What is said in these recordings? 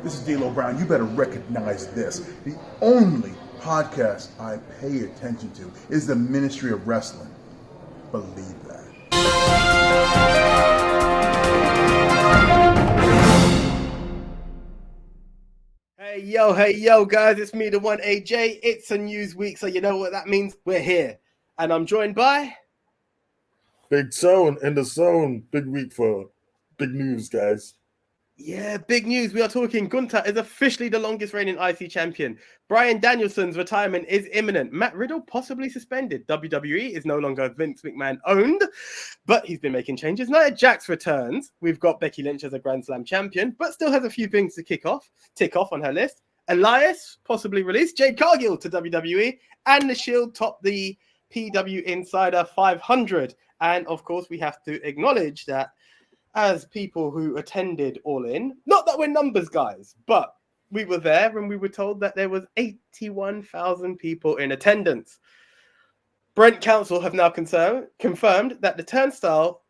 This is D'Lo Brown. You better recognize this. The only podcast I pay attention to is the Ministry of Wrestling. Believe that. Hey yo, guys, it's me, the one AJ. It's a news week, so you know what that means. We're here. And I'm joined by Big Zone in the zone. Big week for big news, guys. Yeah, big news. We are talking Gunther is officially the longest reigning IC champion. Bryan Danielson's retirement is imminent. Matt Riddle possibly suspended. WWE is no longer Vince McMahon owned, but he's been making changes. Nia Jax returns. We've got Becky Lynch as a Grand Slam champion, but still has a few things to tick off on her list. Elias possibly released. Jade Cargill to WWE, and the Shield topped the PWI Insider 500. And of course, we have to acknowledge that as people who attended All In, not that we're numbers guys, but we were there and we were told that there was 81,000 people in attendance. Brent Council have now confirmed that the Turnstile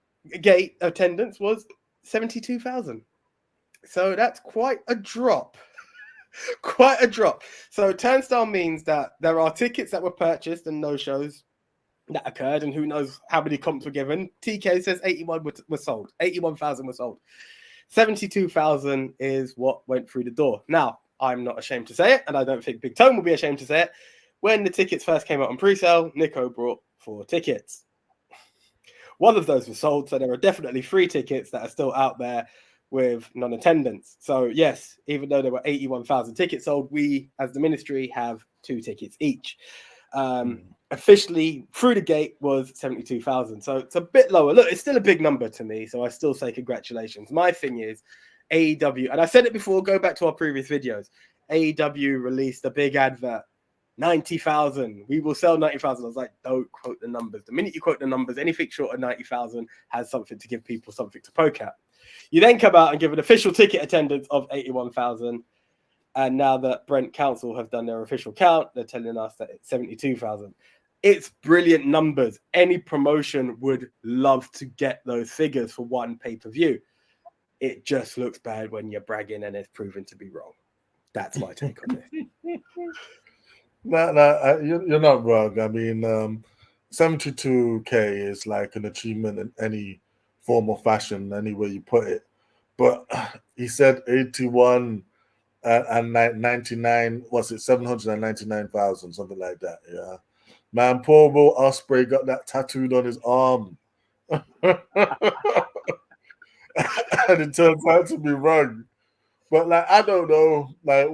Gate attendance was 72,000. So that's quite a drop. Quite a drop. So Turnstile means that there are tickets that were purchased and no shows that occurred, and who knows how many comps were given. TK says 81,000 were sold. 72,000 is what went through the door. Now, I'm not ashamed to say it, and I don't think Big Tone will be ashamed to say it. When the tickets first came out on pre-sale, Nico brought 4 tickets. One of those was sold, so there are definitely 3 tickets that are still out there with non-attendance. So yes, even though there were 81,000 tickets sold, we as the ministry have 2 tickets each. Officially through the gate was 72,000. So it's a bit lower. Look, it's still a big number to me. So I still say congratulations. My thing is AEW, and I said it before, go back to our previous videos. AEW released a big advert, 90,000. We will sell 90,000. I was like, don't quote the numbers. The minute you quote the numbers, anything short of 90,000 has something to give people something to poke at. You then come out and give an official ticket attendance of 81,000. And now that Brent Council have done their official count, they're telling us that it's 72,000. It's brilliant numbers. Any promotion would love to get those figures for one pay-per-view. It just looks bad when you're bragging and it's proven to be wrong. That's my take on it. You're not wrong. I mean, 72K is like an achievement in any form or fashion, any way you put it. But he said 81 and 99, what's it, 799,000, something like that, yeah. Man, poor Will Ospreay got that tattooed on his arm. And it turns out to be wrong. But, like, I don't know. Like,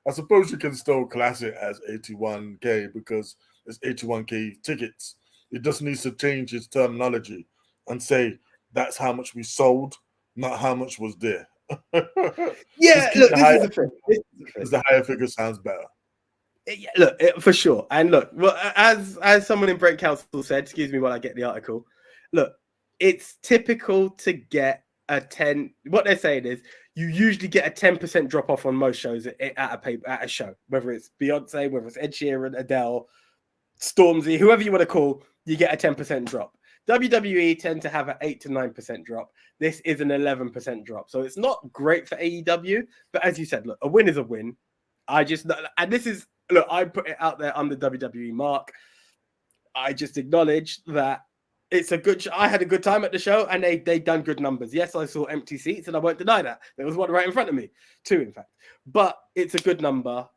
I suppose you can still class it as 81K because it's 81K tickets. It just needs to change its terminology and say that's how much we sold, not how much was there. Yeah, look, this is the thing. Because the higher figure sounds better. Yeah, look, for sure. And look, well, as someone in Brent Council said, excuse me while I get the article, look, it's typical to get a 10. What they're saying is you usually get a 10% drop off on most shows at a show, whether it's Beyonce, whether it's Ed Sheeran, Adele, Stormzy, whoever you want to call, you get a 10% drop. WWE tend to have an 8 to 9% drop. This is an 11% drop. So it's not great for AEW, but as you said, look, a win is a win. And this is, look, I put it out there on the WWE mark. I just acknowledge that it's a good show. I had a good time at the show and they done good numbers. Yes, I saw empty seats and I won't deny that. There was one right in front of me. 2, in fact. But it's a good number.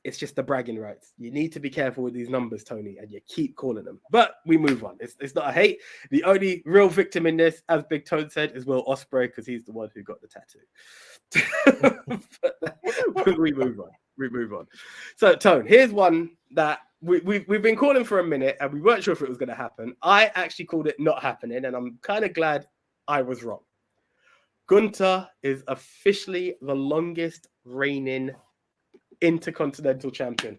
It's just the bragging rights. You need to be careful with these numbers, Tony, and you keep calling them. But we move on. It's not a hate. The only real victim in this, as Big Tone said, is Will Ospreay because he's the one who got the tattoo. But we move on. We move on. So, Tone, here's one that we've been calling for a minute and we weren't sure if it was going to happen. I actually called it not happening, and I'm kind of glad I was wrong. Gunther is officially the longest reigning intercontinental champion.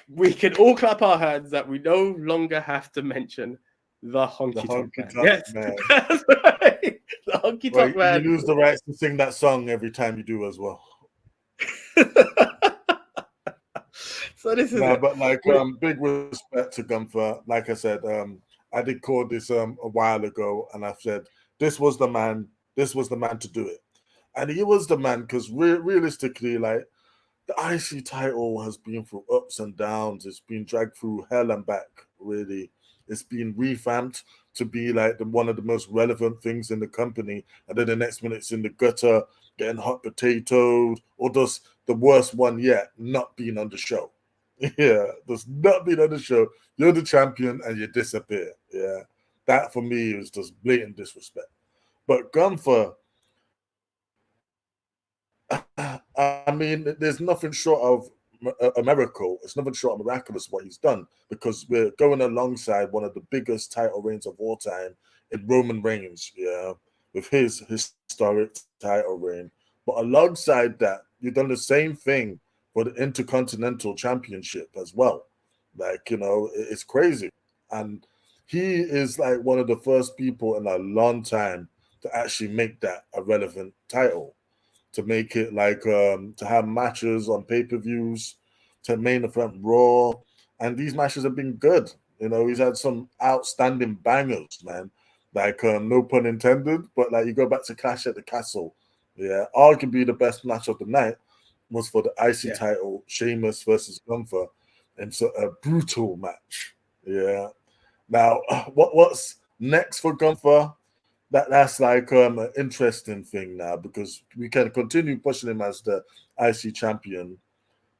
We can all clap our hands that we no longer have to mention the honky tonk man. Yes, man. That's right. The honky tonk man. You lose the rights to sing that song every time you do as well. So this is it. But like big respect to Gunther. Like I said, I did call this a while ago, and I said this was the man to do it. And he was the man because realistically, like, the IC title has been through ups and downs. It's been dragged through hell and back, really. It's been revamped to be like one of the most relevant things in the company. And then the next minute it's in the gutter, getting hot potatoed, or just the worst one yet, not being on the show. Yeah, just not being on the show. You're the champion and you disappear. Yeah, that for me is just blatant disrespect. But Gunther, I mean, there's nothing short of a miracle. It's nothing short of miraculous what he's done because we're going alongside one of the biggest title reigns of all time in Roman Reigns, yeah, with his historic title reign. But alongside that, you've done the same thing for the Intercontinental Championship as well. Like, it's crazy. And he is like one of the first people in a long time to actually make that a relevant title, to make it like to have matches on pay-per-views, to main event Raw, and these matches have been good. He's had some outstanding bangers, man. Like no pun intended, but like you go back to Clash at the Castle, yeah, arguably the best match of the night was for the IC title, Sheamus versus Gunther, and so a brutal match. Yeah. Now, what's next for Gunther? That's like an interesting thing now because we can continue pushing him as the IC champion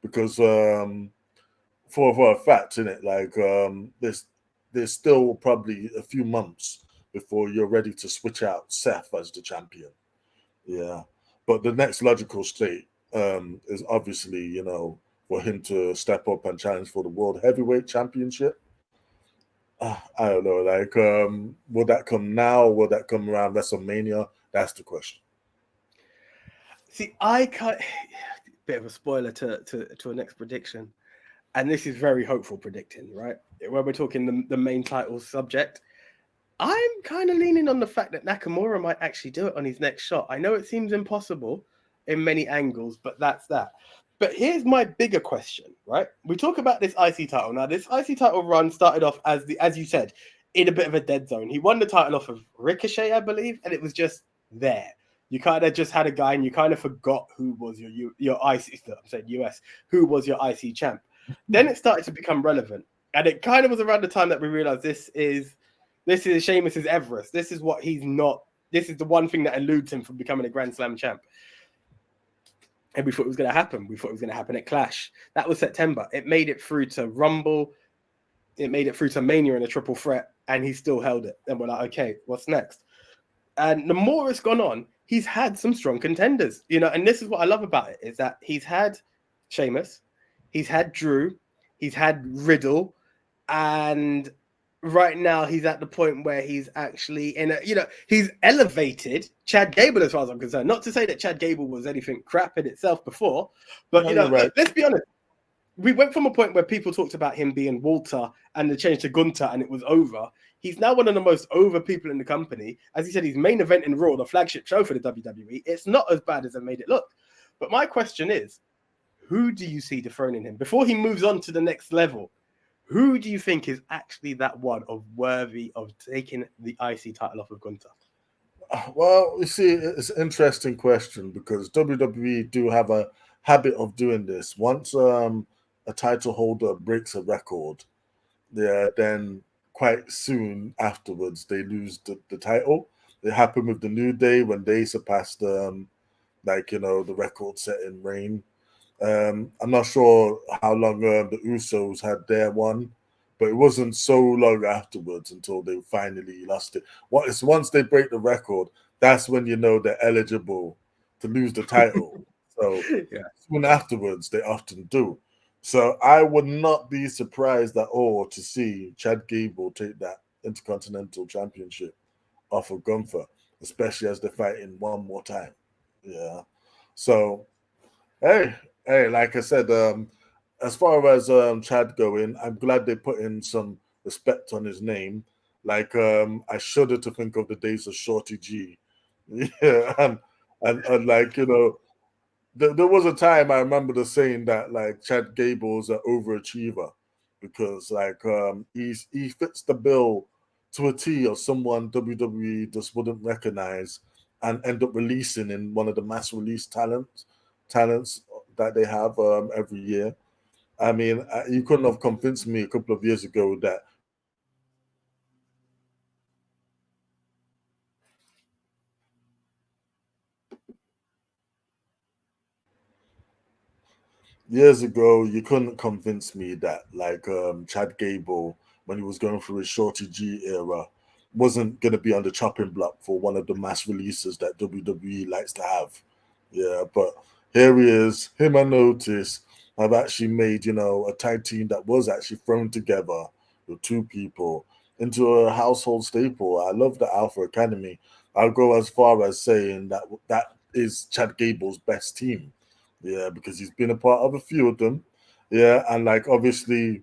because for a fact, in it, like there's still probably a few months before you're ready to switch out Seth as the champion. Yeah, but the next logical state is obviously for him to step up and challenge for the World Heavyweight Championship. I don't know. Like, will that come now? Will that come around WrestleMania? That's the question. See, I can't. Bit of a spoiler to a next prediction, and this is very hopeful predicting, right? When we're talking the main title subject, I'm kind of leaning on the fact that Nakamura might actually do it on his next shot. I know it seems impossible in many angles, but that's that. But here's my bigger question, right? We talk about this IC title. Now, this IC title run started off as you said, in a bit of a dead zone. He won the title off of Ricochet, I believe, and it was just there. You kind of just had a guy and you kind of forgot who was your IC, I'm saying US, who was your IC champ. Then it started to become relevant. And it kind of was around the time that we realized this is Sheamus's Everest. This is what he's not. This is the one thing that eludes him from becoming a Grand Slam champ. And we thought it was going to happen. We thought it was going to happen at Clash. That was September. It made it through to Rumble. It made it through to Mania in a triple threat, and he still held it. And we're like, okay, what's next? And the more it's gone on, he's had some strong contenders, and this is what I love about it, is that he's had Sheamus, he's had Drew, he's had Riddle, and right now he's at the point where he's actually he's elevated Chad Gable as far as I'm concerned. Not to say that Chad Gable was anything crap in itself before, but right. Let's be honest. We went from a point where people talked about him being Walter and the change to Gunther and it was over. He's now one of the most over people in the company. As he said, he's main event in Raw, the flagship show for the WWE. It's not as bad as they made it look. But my question is, who do you see dethroning him? Before he moves on to the next level, who do you think is actually that one of worthy of taking the IC title off of Gunther? Well, you see, it's an interesting question because WWE do have a habit of doing this. Once a title holder breaks a record, then quite soon afterwards they lose the title. It happened with the New Day when they surpassed the record-setting reign. I'm not sure how long the Usos had their one, but it wasn't so long afterwards until they finally lost it. Once they break the record, that's when they're eligible to lose the title. So soon afterwards, they often do. So I would not be surprised at all to see Chad Gable take that Intercontinental Championship off of Gunther, especially as they're fighting one more time. Yeah. So, hey, like I said, as far as Chad going, I'm glad they put in some respect on his name. Like, I shudder to think of the days of Shorty G. Yeah, and like, there was a time I remember the saying that like Chad Gable's an overachiever because like he fits the bill to a T of someone WWE just wouldn't recognize and end up releasing in one of the mass release talents that they have every year. I mean, you couldn't have convinced me a couple of years ago that years ago, you couldn't convince me that like Chad Gable, when he was going through his Shorty G era, wasn't going to be on the chopping block for one of the mass releases that WWE likes to have. Yeah, but here he is, him and Otis have actually made, a tag team that was actually thrown together with two people into a household staple. I love the Alpha Academy. I'll go as far as saying that that is Chad Gable's best team. Yeah, because he's been a part of a few of them. Yeah, and like obviously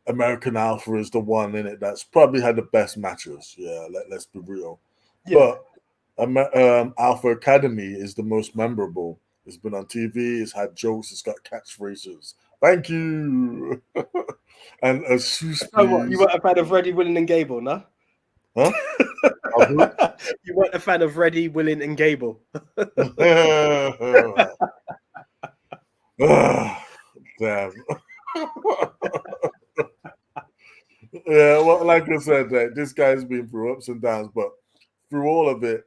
American Alpha is the one in it that's probably had the best matches. Yeah, let's be real. Yeah. But Alpha Academy is the most memorable. It's been on TV. It's had jokes. It's got catchphrases. Thank you. And a shoes, So what? You please. weren't a fan of Reddy, Willing, and Gable, no? Huh? Of who? You weren't a fan of Reddy, Willing, and Gable. Damn. Yeah, well, like I said, this guy's been through ups and downs, but through all of it,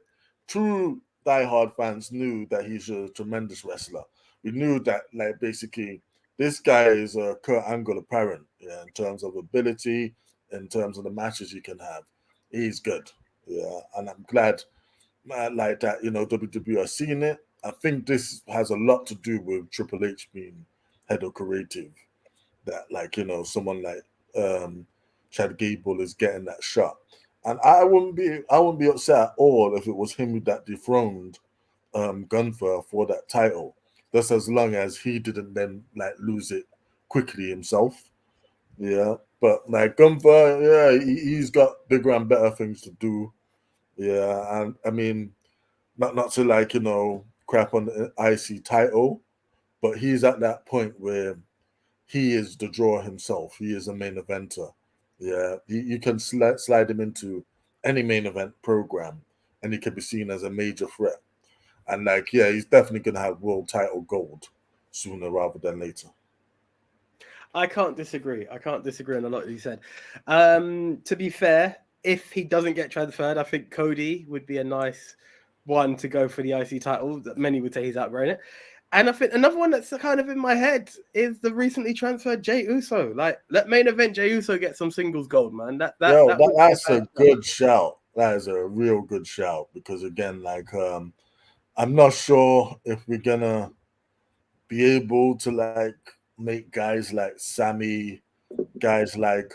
true diehard fans knew that he's a tremendous wrestler. We knew that, like, basically, this guy is a Kurt Angle apparent, yeah, in terms of ability, in terms of the matches he can have. He's good, yeah, and I'm glad, like that, WWE are seeing it. I think this has a lot to do with Triple H being head of creative. That, like, someone like Chad Gable is getting that shot. And I wouldn't be upset at all if it was him that dethroned Gunther for that title, just as long as he didn't then like lose it quickly himself. Yeah, but like Gunther, yeah, he's got bigger and better things to do. Yeah, and I mean, not to like crap on the IC title, but he's at that point where he is the draw himself. He is a main eventer. Yeah, you can slide him into any main event program, and he can be seen as a major threat. And like, yeah, he's definitely gonna have world title gold sooner rather than later. I can't disagree. I can't disagree on a lot that you said. To be fair, if he doesn't get transferred, I think Cody would be a nice one to go for the IC title. Many would say he's outgrown it. And I think another one that's kind of in my head is the recently transferred Jey Uso. Like, let main event Jey Uso get some singles gold, man. That's a good shout. That is a real good shout because again, like, I'm not sure if we're gonna be able to like make guys like Sammy, guys like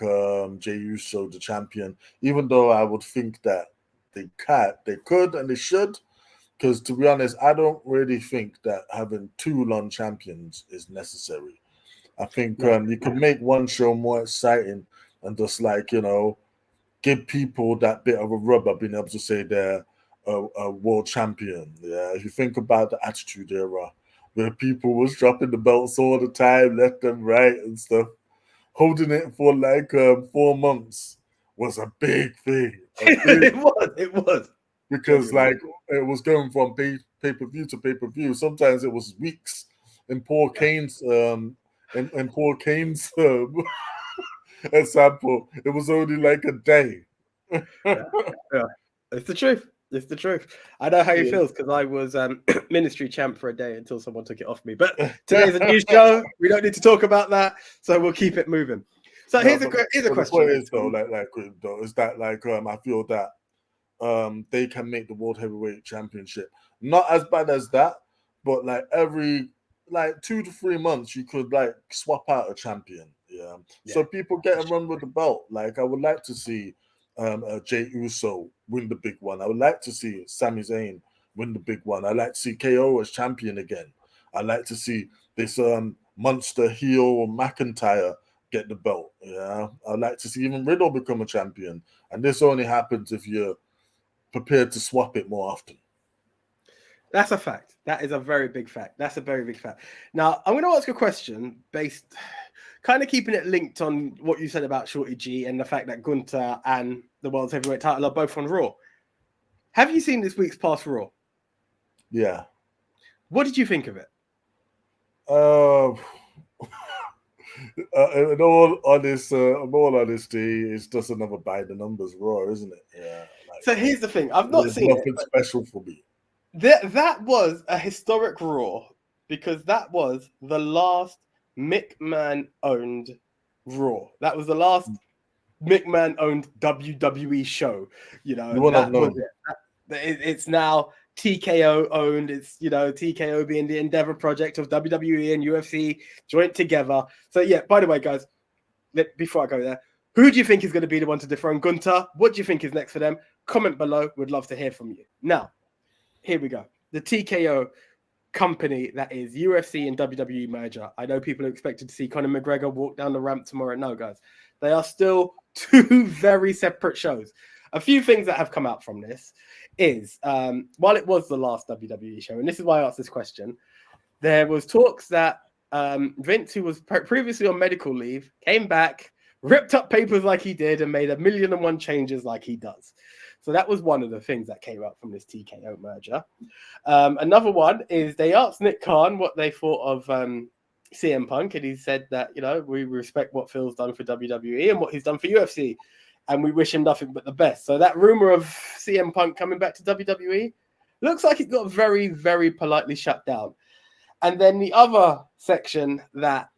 Jey Uso the champion, even though I would think that they could, and they should. Because to be honest, I don't really think that having two long champions is necessary. I think you can make one show more exciting and just like, give people that bit of a rub of being able to say they're a world champion. Yeah, if you think about the Attitude Era, where people was dropping the belts all the time, left and right and stuff, holding it for like 4 months was a big thing. It was. Because like it was going from pay-per-view to pay-per-view. Sometimes it was weeks. In Paul Kane's in Paul Kane's example, it was only like a day. Yeah. It's the truth. It's the truth. I know how he feels because I was ministry champ for a day until someone took it off me. But today's a new show. We don't need to talk about that, so we'll keep it moving. So here's a question. The point is though, is that like I feel that they can make the World Heavyweight Championship not as bad as that, but like every like 2 to 3 months you could like swap out a champion. Yeah. So people get a run with the belt. Like I would like to see Jey Uso win the big one. I would like to see Sami Zayn win the big one. I'd like to see KO as champion again. I'd like to see this monster heel McIntyre get the belt. Yeah. I'd like to see even Riddle become a champion. And this only happens if you're prepared to swap it more often. That's a fact. That is a very big fact. That's a very big fact. Now, I'm going to ask a question based, kind of keeping it linked on what you said about Shorty G and the fact that Gunther and the World Heavyweight title are both on Raw. Have you seen this week's past Raw? Yeah. What did you think of it? In all honesty, it's just another by the numbers Raw, isn't it? Yeah. So here's the thing: I've not There's seen nothing it. special for me. That was a historic Raw because that was the last McMahon-owned Raw. That was the last McMahon-owned WWE show. You know, You wouldn't have that was known. it. It's now TKO owned. It's, you know, TKO being the Endeavor project of WWE and UFC joint together. So yeah, by the way, guys, before I go there, who do you think is going to be the one to dethrone Gunther? What do you think is next for them? Comment below. We'd love to hear from you. Now, here we go. The TKO company that is UFC and WWE merger. I know people are expected to see Conor McGregor walk down the ramp tomorrow. No, guys. They are still two very separate shows. A few things that have come out from this is, while it was the last WWE show, and this is why I asked this question, there was talks that Vince, who was previously on medical leave, came back, ripped up papers like he did, and made 1,000,001 changes like he does. So that was one of the things that came out from this TKO merger. Another one is they asked Nick Khan what they thought of CM Punk, and he said that, you know, we respect what Phil's done for WWE and what he's done for UFC, and we wish him nothing but the best. So that rumor of CM Punk coming back to WWE looks like it got very, very politely shut down. And then the other section that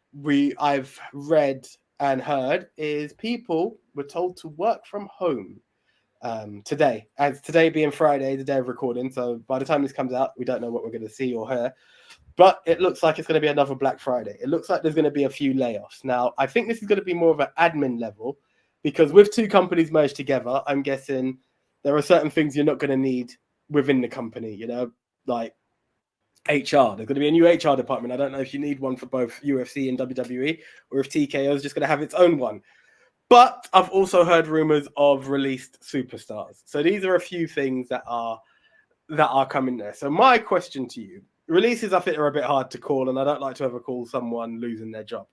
I've read and heard is people were told to work from home today, as today being Friday, the day of recording. So by the time this comes out, we don't know what we're going to see or hear, but it looks like it's going to be another Black Friday. It looks like there's going to be a few layoffs. Now, I think this is going to be more of an admin level, because with two companies merged together, I'm guessing there are certain things you're not going to need within the company, you know, like HR. There's going to be a new HR department. I don't know if you need one for both UFC and WWE, or if TKO is just going to have its own one. But I've also heard rumors of released superstars. So these are a few things that are coming there. So my question to you, releases I think are a bit hard to call, and I don't like to ever call someone losing their job.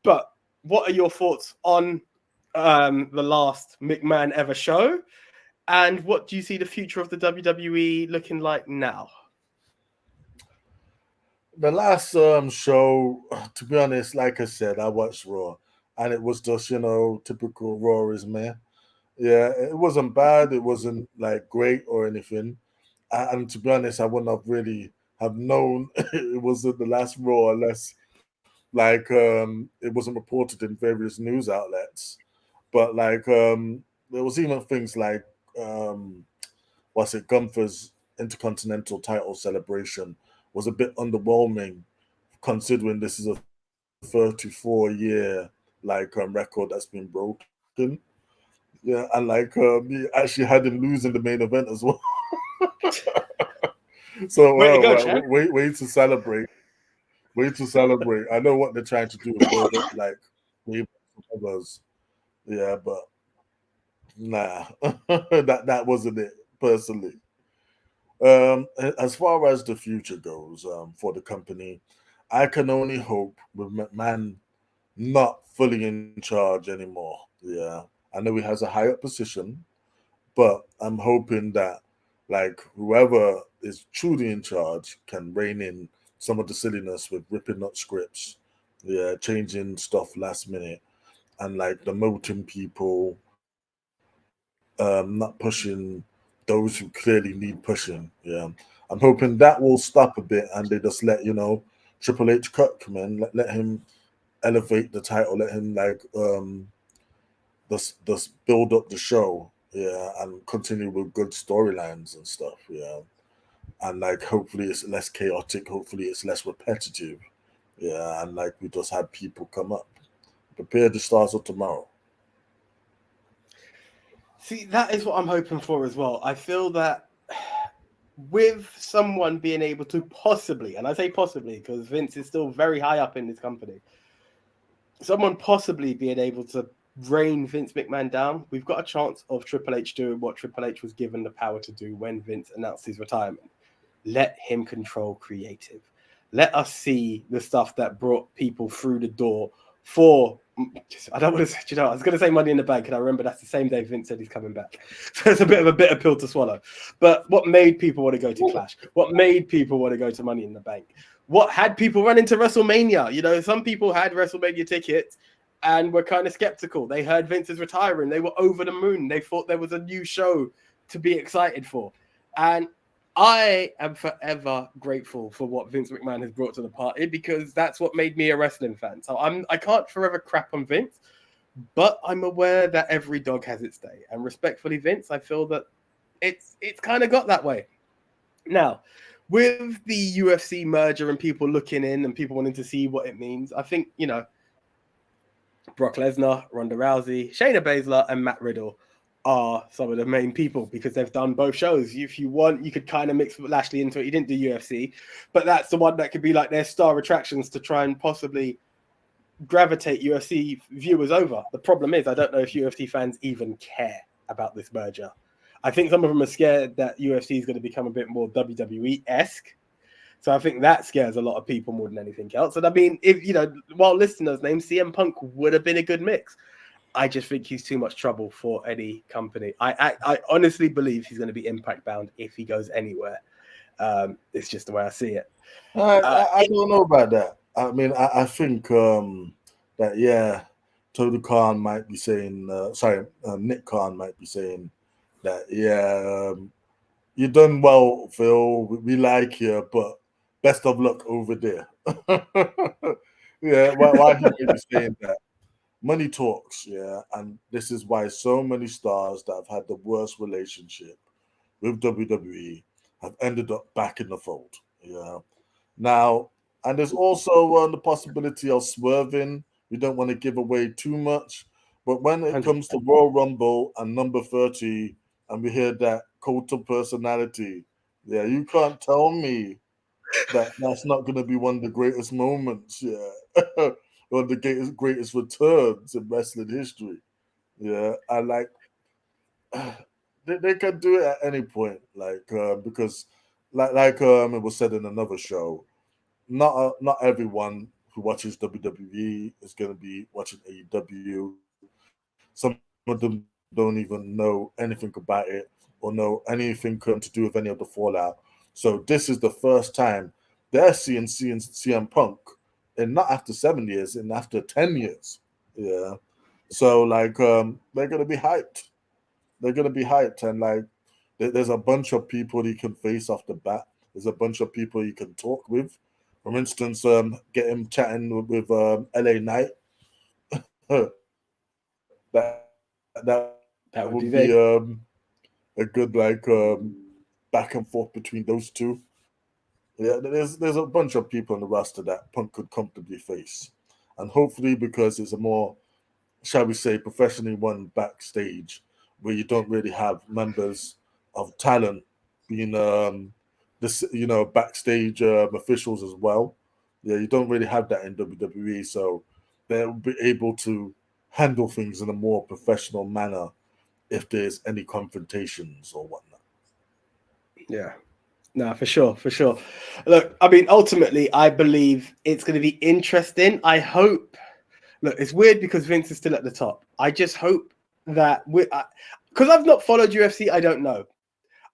But what are your thoughts on the last McMahon ever show? And what do you see the future of the WWE looking like now? The last show, to be honest, like I said, I watched Raw, and it was just, you know, typical Raw is man. Yeah, it wasn't bad. It wasn't like great or anything. And to be honest, I wouldn't have really have known it wasn't the last Raw unless like it wasn't reported in various news outlets. But like there was even things like Gunther's intercontinental title celebration was a bit underwhelming, considering this is a 34-year record that's been broken. Yeah, and he actually had him losing the main event as well. So Way to go, Chad. wait to celebrate. Wait to celebrate. I know what they're trying to do is build up others. Yeah, but nah, that wasn't it personally. As far as the future goes, for the company, I can only hope with McMahon not fully in charge anymore. Yeah, I know he has a higher position, but I'm hoping that whoever is truly in charge can rein in some of the silliness with ripping up scripts, yeah, changing stuff last minute, and demoting people, not pushing those who clearly need pushing. Yeah, I'm hoping that will stop a bit, and they just let Triple H come in, let him elevate the title, let him just build up the show, yeah, and continue with good storylines and stuff, yeah, and hopefully it's less chaotic, hopefully it's less repetitive, yeah, and we just have people come up. Prepare the stars of tomorrow. See, that is what I'm hoping for as well. I feel that with someone being able to possibly, and I say possibly because Vince is still very high up in this company, someone possibly being able to rein Vince McMahon down, we've got a chance of Triple H doing what Triple H was given the power to do when Vince announced his retirement. Let him control creative. Let us see the stuff that brought people through the door for I don't want to say, I was going to say Money in the Bank, and I remember that's the same day Vince said he's coming back. So it's a bit of a bitter pill to swallow. But what made people want to go to Clash? What made people want to go to Money in the Bank? What had people run into WrestleMania? Some people had WrestleMania tickets and were kind of skeptical. They heard Vince is retiring. They were over the moon. They thought there was a new show to be excited for. And I am forever grateful for what Vince McMahon has brought to the party, because that's what made me a wrestling fan. So I can't forever crap on Vince, but I'm aware that every dog has its day. And respectfully, Vince, I feel that it's kind of got that way. Now, with the UFC merger and people looking in and people wanting to see what it means, I think, Brock Lesnar, Ronda Rousey, Shayna Baszler, and Matt Riddle are some of the main people, because they've done both shows. If you want, you could kind of mix Lashley into it. He didn't do UFC, but that's the one that could be like their star attractions to try and possibly gravitate UFC viewers over. The problem is, I don't know if UFC fans even care about this merger. I think some of them are scared that UFC is going to become a bit more WWE-esque. So I think that scares a lot of people more than anything else. And I mean, if while listeners' names, CM Punk would have been a good mix. I just think he's too much trouble for any company. I honestly believe he's going to be impact bound if he goes anywhere. It's just the way I see it. I don't know about that. I mean, I think that, Tony Khan might be saying, Nick Khan might be saying that, you've done well, Phil. We like you, but best of luck over there. Why he may be saying that? Money talks, and this is why so many stars that have had the worst relationship with WWE have ended up back in the fold. Now, and there's also the possibility of swerving. We don't want to give away too much, but when it comes to Royal Rumble and number 30, and we hear that cult of personality, you can't tell me that that's not going to be one of the greatest moments, one of the greatest returns in wrestling history. And like they can do it at any point, because like it was said in another show, not everyone who watches WWE is going to be watching AEW. Some of them don't even know anything about it or know anything to do with any of the fallout. So this is the first time they're seeing CM Punk, and not after 7 years, and after 10 years. So they're gonna be hyped. They're gonna be hyped, and there's a bunch of people you can face off the bat. There's a bunch of people you can talk with. For instance, get him chatting with LA Knight. that would be a good back and forth between those two. There's a bunch of people on the roster that Punk could comfortably face, and hopefully, because it's a more, shall we say, professionally run backstage, where you don't really have members of talent being backstage officials as well. You don't really have that in WWE, so they'll be able to handle things in a more professional manner if there's any confrontations or whatnot. No, for sure. Look, I mean, ultimately, I believe it's going to be interesting. I hope. Look, it's weird because Vince is still at the top. I just hope that because I've not followed UFC, I don't know.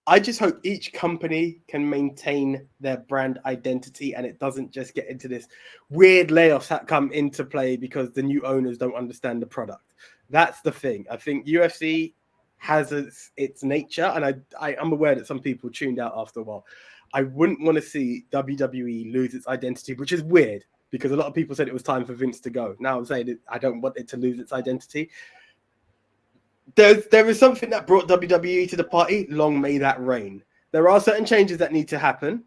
I just hope each company can maintain their brand identity and it doesn't just get into this weird layoffs that come into play because the new owners don't understand the product. That's the thing. I think UFC has its nature, and I'm aware that some people tuned out after a while. I wouldn't want to see WWE lose its identity, which is weird because a lot of people said it was time for Vince to go. Now I'm saying that I don't want it to lose its identity. There is something that brought WWE to the party. Long may that reign. There are certain changes that need to happen,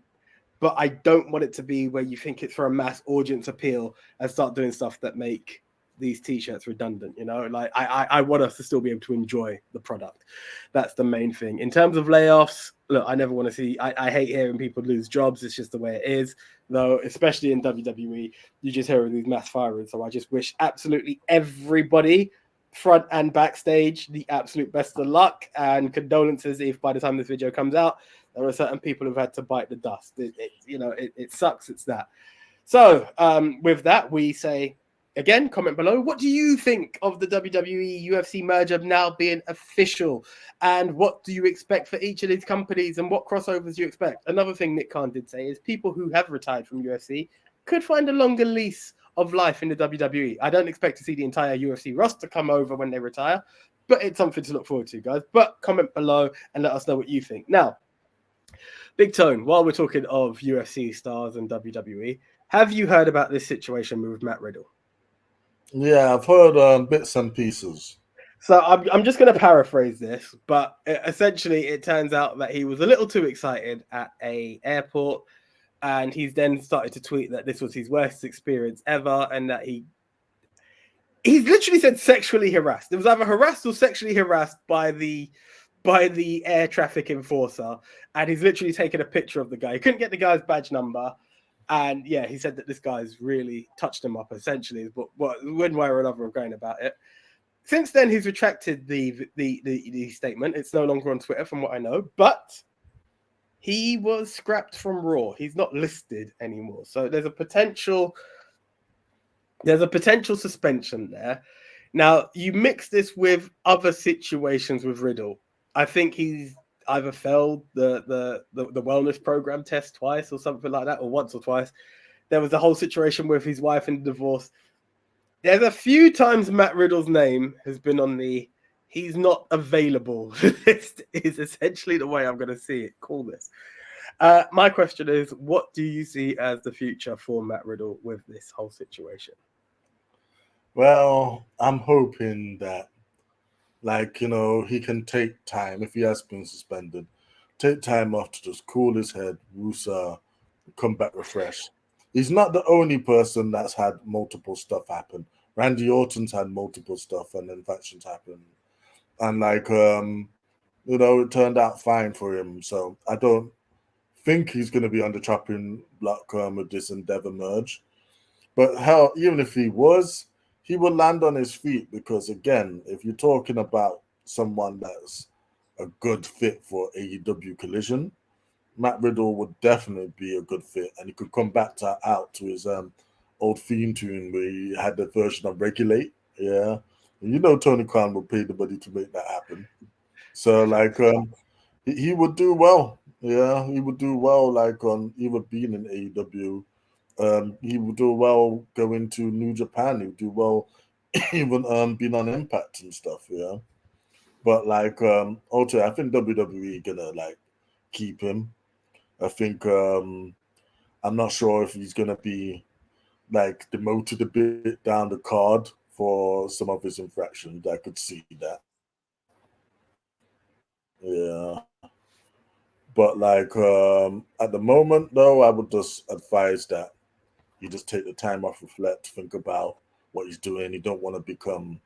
but I don't want it to be where you think it's for a mass audience appeal and start doing stuff that make these t-shirts redundant. I want us to still be able to enjoy the product. That's the main thing. In terms of layoffs, look, I never want to see. I hate hearing people lose jobs. It's just the way it is, though. Especially in WWE, you just hear of these mass firings. So I just wish absolutely everybody, front and backstage, the absolute best of luck and condolences if by the time this video comes out there are certain people who've had to bite the dust. It sucks. It's that. So with that, we say Again, comment below. What do you think of the WWE UFC merger now being official? And what do you expect for each of these companies and what crossovers you expect? Another thing Nick Khan did say is people who have retired from UFC could find a longer lease of life in the WWE. I don't expect to see the entire UFC roster come over when they retire, but it's something to look forward to, guys. But comment below and let us know what you think. Now, Big Tone, while we're talking of UFC stars and WWE, have you heard about this situation with Matt Riddle? Yeah, I've heard bits and pieces. So I'm just going to paraphrase this, but essentially it turns out that he was a little too excited at a airport, and he's then started to tweet that this was his worst experience ever, and that he's literally said sexually harassed. It was either harassed or sexually harassed by the air traffic enforcer, and he's literally taken a picture of the guy. He couldn't get the guy's badge number. And yeah, he said that this guy's really touched him up, essentially, is one way or another of going about it. Since then, he's retracted the statement. It's no longer on Twitter, from what I know, but he was scrapped from Raw. He's not listed anymore. So there's a potential suspension there. Now, you mix this with other situations with Riddle. I think he's either failed the wellness program test twice or something like that, or once or twice. There was a whole situation with his wife and divorce. There's a few times Matt Riddle's name has been on the he's not available list, is essentially the way I'm going to see it. Call this. My question is, what do you see as the future for Matt Riddle with this whole situation? Well, I'm hoping that, he can take time, if he has been suspended, take time off to just cool his head, woosah, come back refreshed. He's not the only person that's had multiple stuff happen. Randy Orton's had multiple stuff and then factions happen. And it turned out fine for him. So I don't think he's going to be on the chopping block with this Endeavor merge. But hell, even if he was, he will land on his feet because, again, if you're talking about someone that's a good fit for AEW Collision, Matt Riddle would definitely be a good fit, and he could come back out to his old theme tune where he had the version of Regulate. Yeah, and Tony Khan would pay the money to make that happen. So he would do well. Yeah, he would do well on even being in AEW. He would do well going to New Japan. He would do well even being on Impact and stuff. Yeah, but also I think WWE gonna keep him. I think I'm not sure if he's gonna be demoted a bit down the card for some of his infractions. I could see that. Yeah. But at the moment though, I would just advise that you just take the time off, reflect, think about what he's doing. You don't want to become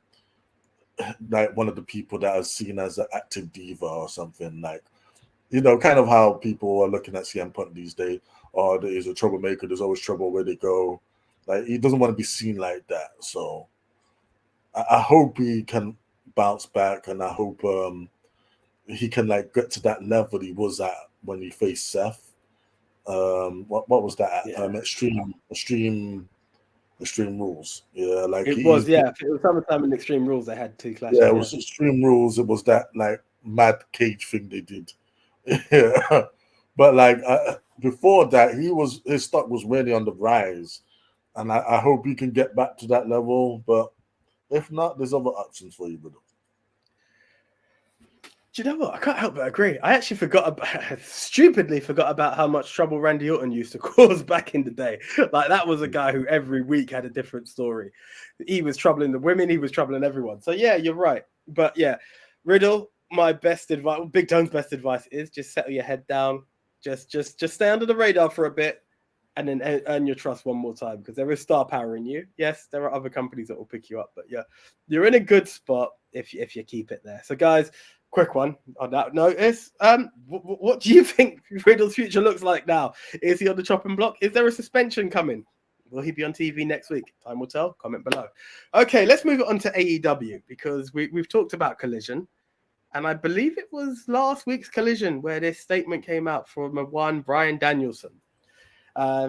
one of the people that are seen as an active diva or something, kind of how people are looking at CM Punk these days. Oh, he's a troublemaker. There's always trouble where they go. He doesn't want to be seen like that. So I hope he can bounce back, and I hope he can get to that level he was at when he faced Seth. What was that? Yeah. Extreme Rules. Yeah, it was summertime in Extreme Rules. They had two clashes. Yeah, it was Extreme Rules. It was that mad cage thing they did. Yeah, but before that, his stock was really on the rise, and I hope he can get back to that level. But if not, there's other options for you, brother. Do you know what? I can't help but agree. I actually stupidly forgot about how much trouble Randy Orton used to cause back in the day. That was a guy who every week had a different story. He was troubling the women. He was troubling everyone. So yeah, you're right. But yeah, Riddle, my best advice, Big Tone's best advice is just settle your head down. Just stay under the radar for a bit, and then earn your trust one more time, because there is star power in you. Yes, there are other companies that will pick you up, but yeah, you're in a good spot if you keep it there. So guys, quick one on that notice. What do you think Riddle's future looks like now? Is he on the chopping block? Is there a suspension coming? Will he be on TV next week? Time will tell. Comment below. Okay, let's move on to AEW, because we've talked about Collision. And I believe it was last week's Collision where this statement came out from one Bryan Danielson.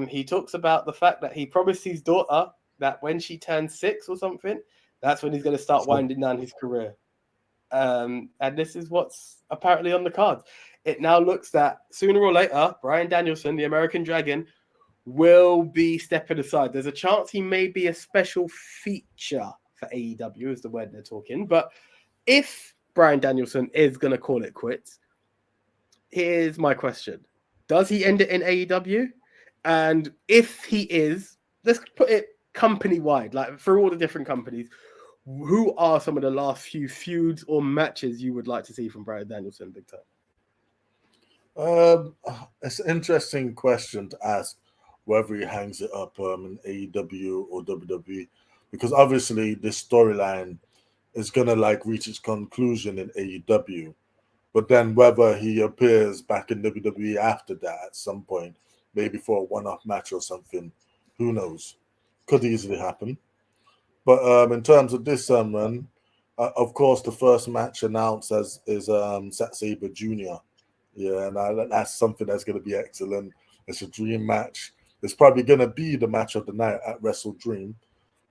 He talks about the fact that he promised his daughter that when she turns 6 or something, that's when he's going to start winding down his career. And this is what's apparently on the cards. It now looks that sooner or later, Bryan Danielson, the American Dragon, will be stepping aside. There's a chance he may be a special feature for AEW, is the word they're talking. But if Bryan Danielson is going to call it quits, here's my question. Does he end it in AEW? And if he is, let's put it company-wide, like for all the different companies, who are some of the last few feuds or matches you would like to see from Bryan Danielson, big time? It's an interesting question to ask whether he hangs it up in AEW or WWE, because obviously this storyline is gonna like reach its conclusion in AEW, but then whether he appears back in WWE after that at some point, maybe for a one-off match or something, who knows? Could easily happen. But in terms of this run, of course, the first match announced is Zack Sabre Jr. Yeah, and that's something that's going to be excellent. It's a dream match. It's probably going to be the match of the night at Wrestle Dream.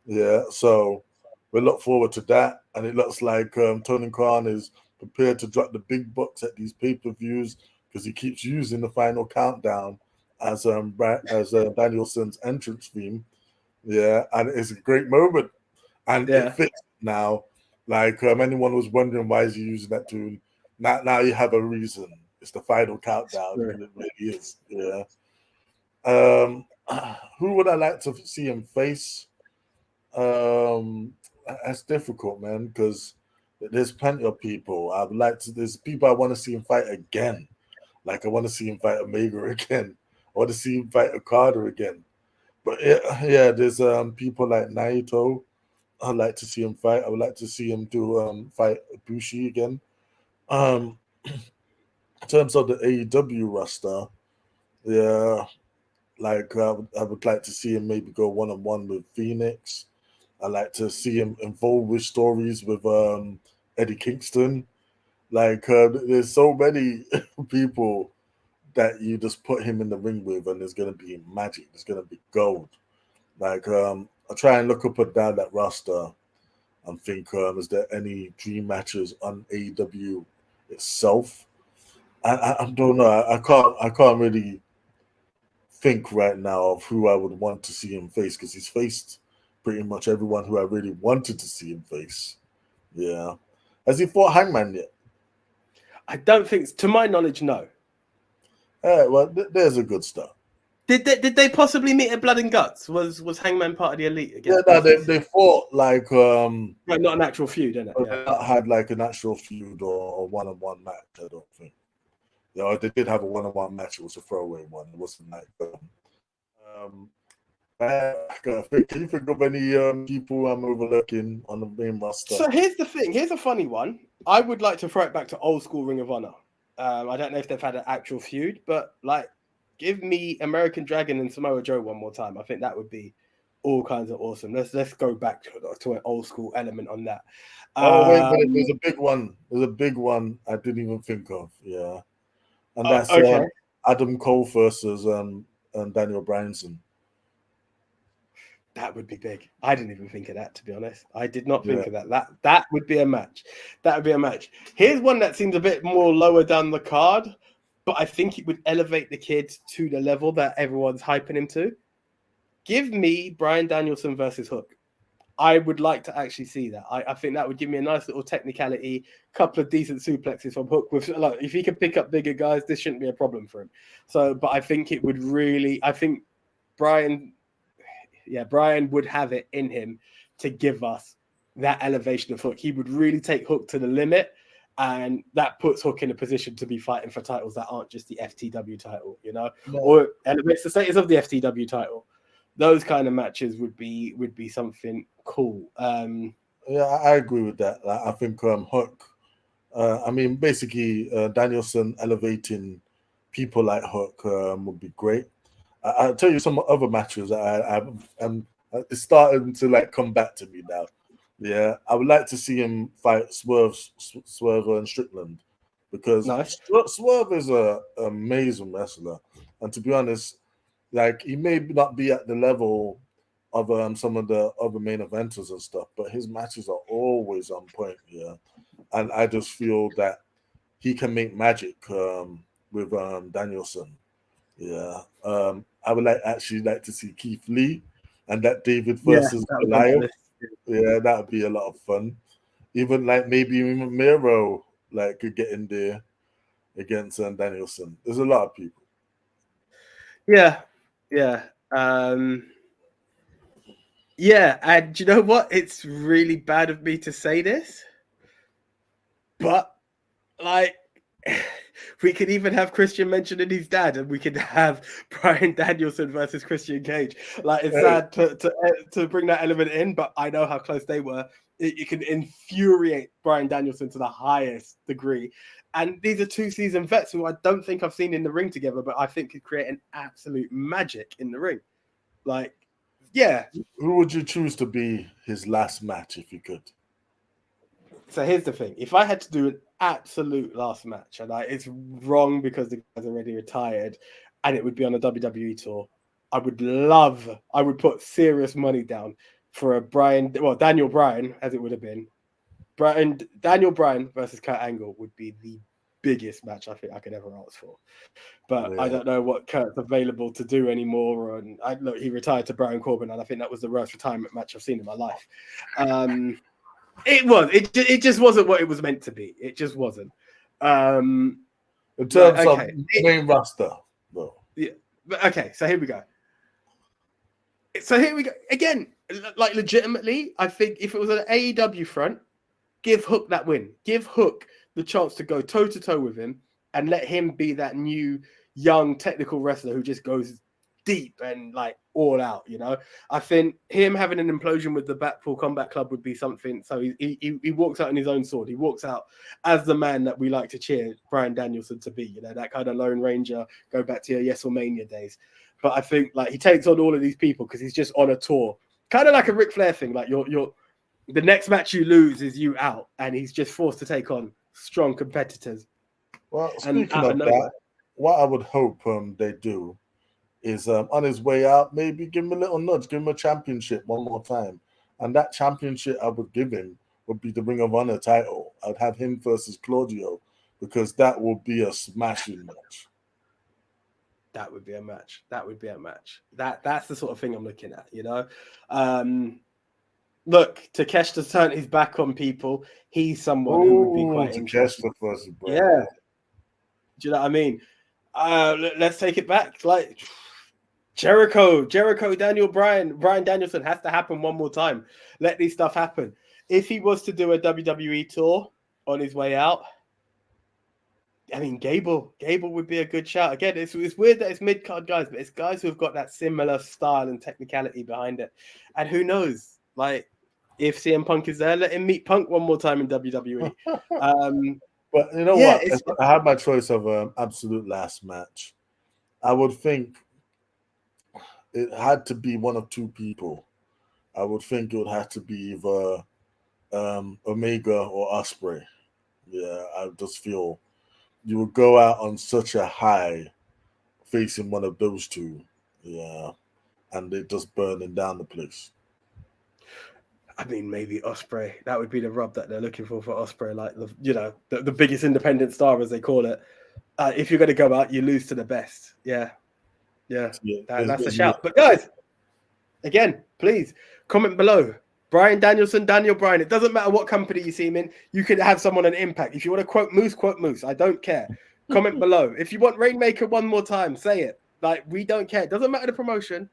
Yeah, so we look forward to that. And it looks like Tony Khan is prepared to drop the big bucks at these pay-per-views because he keeps using the final countdown as Danielson's entrance theme. Yeah, and it's a great moment. And it fits now. Like anyone was wondering why is he using that tune. Now you have a reason. It's the final countdown, and it really is. Yeah. Who would I like to see him face? That's difficult, man, because there's plenty of people. There's people I want to see him fight again. Like I want to see him fight Omega again. I want to see him fight Okada again. But yeah, there's people like Naito. I'd like to see him fight. I would like to see him fight Ibushi again. In terms of the AEW roster, yeah, like I would like to see him maybe go one-on-one with Phoenix. I like to see him involved with stories with Eddie Kingston. Like there's so many people that you just put him in the ring with, and there's gonna be magic. There's gonna be gold. Like I try and look up and down that roster and think, is there any dream matches on AEW itself? I don't know. I can't really think right now of who I would want to see him face because he's faced pretty much everyone who I really wanted to see him face. Yeah. Has he fought Hangman yet? I don't think, to my knowledge, no. Well, there's a good start. Did they possibly meet at Blood and Guts? Was Hangman part of the Elite again? Yeah, no, they fought like not an actual feud, didn't it? Yeah. Had like an actual feud or a one-on-one match. I don't think. Yeah, they did have a one-on-one match. It was a throwaway one. It wasn't like. Can you think of any people I'm overlooking on the main roster? So here's the thing. Here's a funny one. I would like to throw it back to old school Ring of Honor. I don't know if they've had an actual feud, but like, give me American Dragon and Samoa Joe one more time. I think that would be all kinds of awesome. Let's go back to an old school element on that. Wait, there's a big one. There's a big one I didn't even think of. Yeah, and that's Adam Cole versus Daniel Bryanson. That would be big. I didn't even think of that, to be honest. I did not think of that. That would be a match. That would be a match. Here's one that seems a bit more lower down the card, but I think it would elevate the kid to the level that everyone's hyping him to. Give me Bryan Danielson versus Hook. I would like to actually see that. I think that would give me a nice little technicality, couple of decent suplexes from Hook. With like, if he could pick up bigger guys, this shouldn't be a problem for him. So, but I think it would really. I think Bryan would have it in him to give us that elevation of Hook. He would really take Hook to the limit, and that puts Hook in a position to be fighting for titles that aren't just the FTW title, you know, or elevates the status of the FTW title. Those kind of matches would be something cool. Yeah, I agree with that. I think Hook. I mean, basically, Danielson elevating people like Hook would be great. I'll tell you some other matches it's starting to like come back to me now. Yeah, I would like to see him fight Swerve and Strickland because Swerve is an amazing wrestler, and to be honest, like he may not be at the level of some of the other main eventers and stuff, but his matches are always on point. Yeah, and I just feel that he can make magic with Danielson. Yeah, I would actually like to see Keith Lee and that David versus that was on the Elias. list. Yeah, that would be a lot of fun. Even like maybe Miro like could get in there against Danielson. There's a lot of people. Yeah. Yeah, and you know what? It's really bad of me to say this, but like we could even have Christian mentioning his dad, and we could have Bryan Danielson versus Christian Cage. Like, it's sad to bring that element in, but I know how close they were. It can infuriate Bryan Danielson to the highest degree. And these are 2-season vets who I don't think I've seen in the ring together, but I think could create an absolute magic in the ring. Like, yeah. Who would you choose to be his last match if you could? So here's the thing. If I had to do an absolute last match, and it's wrong because the guy's already retired, and it would be on a WWE tour, I would put serious money down for a Daniel Bryan, as it would have been. Daniel Bryan versus Kurt Angle would be the biggest match I think I could ever ask for. But yeah. I don't know what Kurt's available to do anymore. And he retired to Baron Corbin, and I think that was the worst retirement match I've seen in my life. It just wasn't what it was meant to be. It just wasn't. In terms of main roster, though. Yeah. But okay, so here we go. Again, like legitimately, I think if it was an AEW front, give Hook that win. Give Hook the chance to go toe-to-toe with him and let him be that new, young, technical wrestler who just goes deep and like all out, you know? I think him having an implosion with the Blackpool Combat Club would be something. So he walks out in his own sword. He walks out as the man that we like to cheer Bryan Danielson to be, you know, that kind of Lone Ranger, go back to your Yes-or-Mania days. But I think like he takes on all of these people because he's just on a tour. Kind of like a Ric Flair thing. Like you're the next match you lose is you out, and he's just forced to take on strong competitors. Well, speaking of that, what I would hope they do is on his way out, maybe give him a little nudge, give him a championship one more time. And that championship I would give him would be the Ring of Honor title. I'd have him versus Claudio, because that will be a smashing match. That would be a match. That's the sort of thing I'm looking at, you know? Look, Takeshita's turned his back on people. He's someone who would be quite interesting. Yeah. Do you know what I mean? Let's take it back. Like Jericho, Daniel Bryan Danielson has to happen one more time. Let these stuff happen. If he was to do a WWE tour on his way out, I mean, Gable would be a good shout. Again, it's weird that it's mid-card guys, but it's guys who've got that similar style and technicality behind it. And who knows? Like, if CM Punk is there, let him meet Punk one more time in WWE. But you know what? If I had my choice of absolute last match, I would think it had to be one of two people. I would think it would have to be either Omega or Ospreay. Yeah, I just feel you would go out on such a high facing one of those two. Yeah, and they're just burning down the place. I mean, maybe Ospreay. That would be the rub that they're looking for Ospreay, like the biggest independent star, as they call it. If you're going to go out, you lose to the best. Yeah. That's a shout. But guys, again, please comment below. Bryan Danielson, Daniel Bryan. It doesn't matter what company you see him in. You could have someone on Impact. If you want to quote Moose. I don't care. Comment below. If you want Rainmaker one more time, say it. Like, we don't care. It doesn't matter the promotion.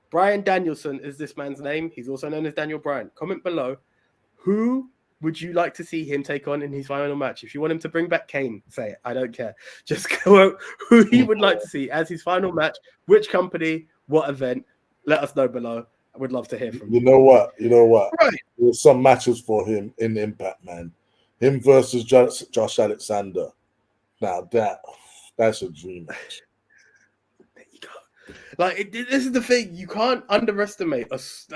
Bryan Danielson is this man's name. He's also known as Daniel Bryan. Comment below. Who would you like to see him take on in his final match? If you want him to bring back Kane, say it. I don't care. Just quote who he would like to see as his final match, which company, what event. Let us know below. I would love to hear from you. You know what? Right. There's some matches for him in Impact, man. Him versus Josh Alexander. Now that's a dream match. Like, this is the thing. You can't underestimate it's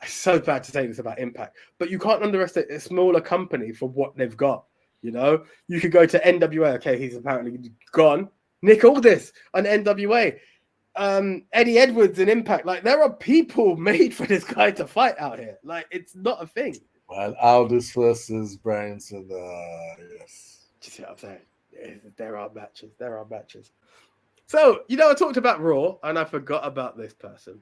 so bad to say this about Impact, but you can't underestimate a smaller company for what they've got. You know, you could go to NWA. Okay, he's apparently gone. Nick Aldis on NWA. Eddie Edwards in Impact. Like, there are people made for this guy to fight out here. Like, it's not a thing. Well, Aldis versus Branson, yes. Do you see what I'm saying? There are matches. There are matches. So, I talked about Raw, and I forgot about this person.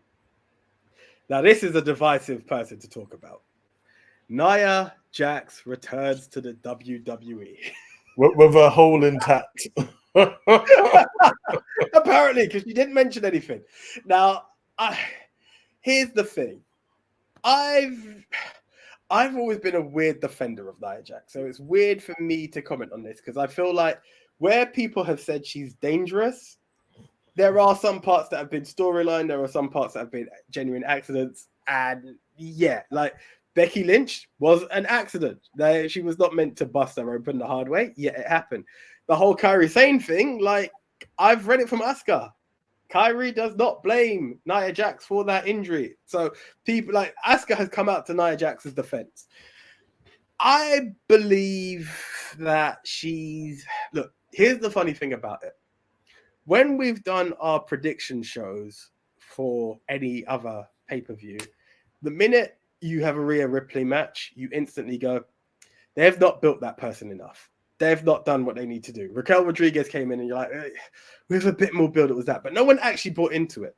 Now, this is a divisive person to talk about. Nia Jax returns to the WWE. With a hole intact. Apparently, because you didn't mention anything. Now, here's the thing. I've always been a weird defender of Nia Jax, so it's weird for me to comment on this because I feel like where people have said she's dangerous, there are some parts that have been storyline, there are some parts that have been genuine accidents, and like Becky Lynch was an accident. She was not meant to bust her open the hard way, yet it happened. The whole Kairi Sane thing, like, I've read it from Asuka. Kairi does not blame Nia Jax for that injury. So people like Asuka has come out to Nia Jax's defense. I believe that look, here's the funny thing about it. When we've done our prediction shows for any other pay-per-view, the minute you have a Rhea Ripley match, you instantly go, they've not built that person enough. They've not done what they need to do. Raquel Rodriguez came in and you're like, with a bit more build, it was that. But no one actually bought into it.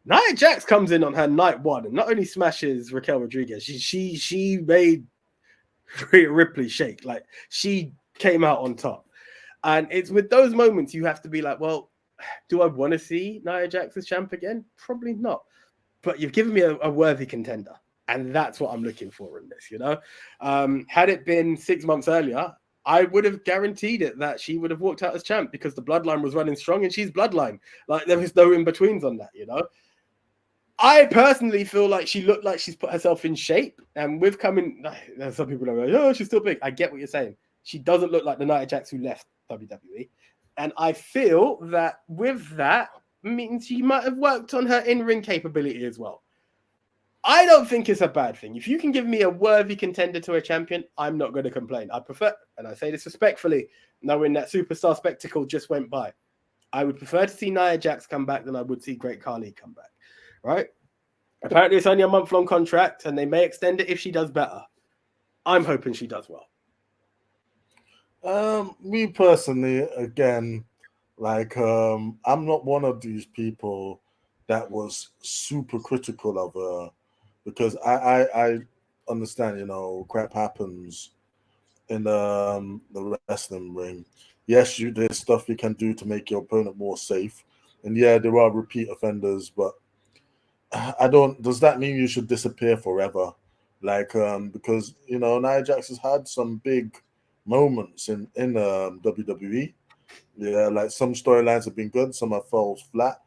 Nia Jax comes in on her night one and not only smashes Raquel Rodriguez, she made Rhea Ripley shake. Like, she came out on top. And it's with those moments you have to be like, well, do I want to see Nia Jax as champ again? Probably not. But you've given me a worthy contender. And that's what I'm looking for in this, Had it been 6 months earlier, I would have guaranteed it that she would have walked out as champ because the bloodline was running strong and she's bloodline. Like, there was no in-betweens on that, I personally feel like she looked like she's put herself in shape. And with coming, there's some people are like, oh, she's still big. I get what you're saying. She doesn't look like the Nia Jax who left WWE. And I feel that with that means she might have worked on her in-ring capability as well. I don't think it's a bad thing. If you can give me a worthy contender to a champion, I'm not going to complain. I prefer, and I say this respectfully, knowing that Superstar Spectacle just went by, I would prefer to see Nia Jax come back than I would see Great Khali come back, right? Apparently, it's only a month-long contract, and they may extend it if she does better. I'm hoping she does well. Me personally, again, like, I'm not one of these people that was super critical of her. Because I understand, crap happens in the wrestling ring. Yes, there's stuff you can do to make your opponent more safe. And yeah, there are repeat offenders, but does that mean you should disappear forever? Like, because, Nia Jax has had some big moments in WWE. Yeah, like some storylines have been good, some have fallen flat.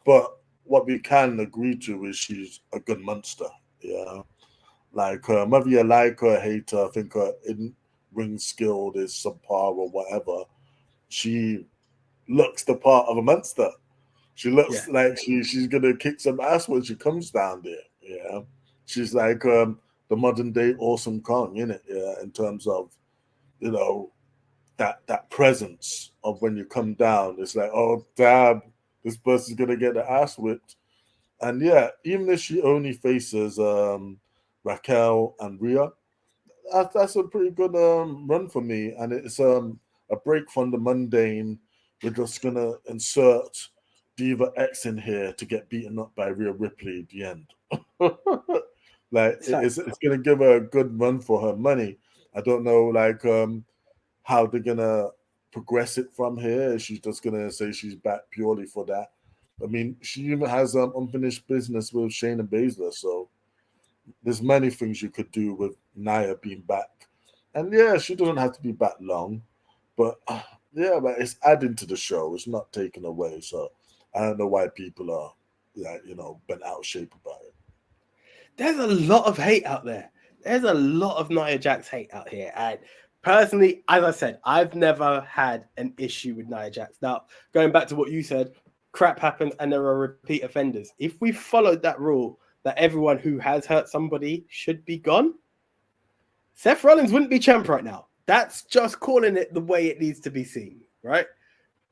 But what we can agree to is she's a good monster. Yeah, like whether you like her or hate her, I think her in-ring skill is subpar or whatever. She looks the part of a monster. She looks like she's gonna kick some ass when she comes down there. Yeah, she's like the modern day Awesome Kong, innit? Yeah, in terms of that presence of when you come down, it's like, oh damn, this person's gonna get the ass whipped. And yeah, even if she only faces Raquel and Rhea, that's a pretty good run for me. And it's a break from the mundane. We're just gonna insert Diva X in here to get beaten up by Rhea Ripley at the end. Like, it's gonna give her a good run for her money. I don't know, like, how they're gonna progress it from here. She's just gonna say she's back purely for that. I mean, she even has unfinished business with Shayna Baszler, so there's many things you could do with Nia being back. And yeah, she doesn't have to be back long, but yeah, but it's adding to the show. It's not taken away. So I don't know why people are, bent out of shape about it. There's a lot of hate out there. There's a lot of Nia Jax hate out here. And personally, as I said, I've never had an issue with Nia Jax. Now, going back to what you said, crap happens and there are repeat offenders. If we followed that rule that everyone who has hurt somebody should be gone, Seth Rollins wouldn't be champ right now. That's just calling it the way it needs to be seen, right?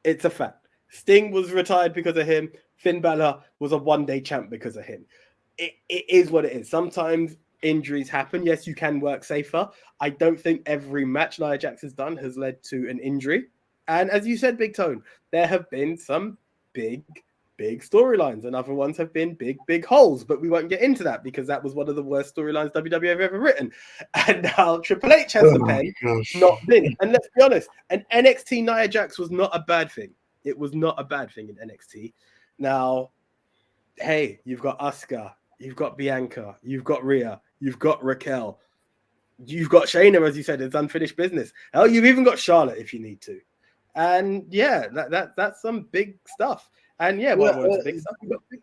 It's a fact. Sting was retired because of him. Finn Balor was a one-day champ because of him. It is what it is. Sometimes injuries happen. Yes, you can work safer. I don't think every match Nia Jax has done has led to an injury. And as you said, Big Tone, there have been some big storylines, and other ones have been big holes. But we won't get into that because that was one of the worst storylines WWE have ever written. And now Triple H has the pen, not Vince. And let's be honest, an NXT Nia Jax was not a bad thing. It was not a bad thing in NXT. Now, hey, you've got Asuka, you've got Bianca, you've got Rhea, you've got Raquel, you've got Shayna, as you said, it's unfinished business. Hell, you've even got Charlotte if you need to. And yeah, that's some big stuff. And yeah, big stuff.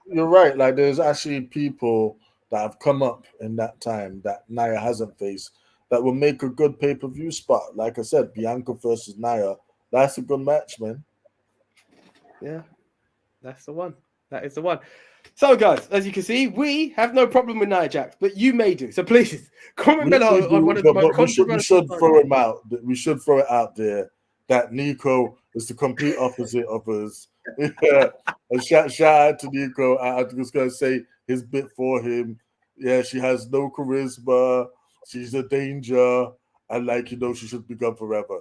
You're right. Like, there's actually people that have come up in that time that Nia hasn't faced that will make a good pay-per-view spot. Like I said, Bianca versus Nia, that's a good match, man. Yeah, that's the one. That is the one. So, guys, as you can see, we have no problem with Nia Jax, but you may do. So, please comment below on one of the most controversial. We should throw him out. We should throw it out there that Nico is the complete opposite of us. Yeah. And shout out to Nico. I was going to say his bit for him. Yeah, she has no charisma. She's a danger, and she should be gone forever.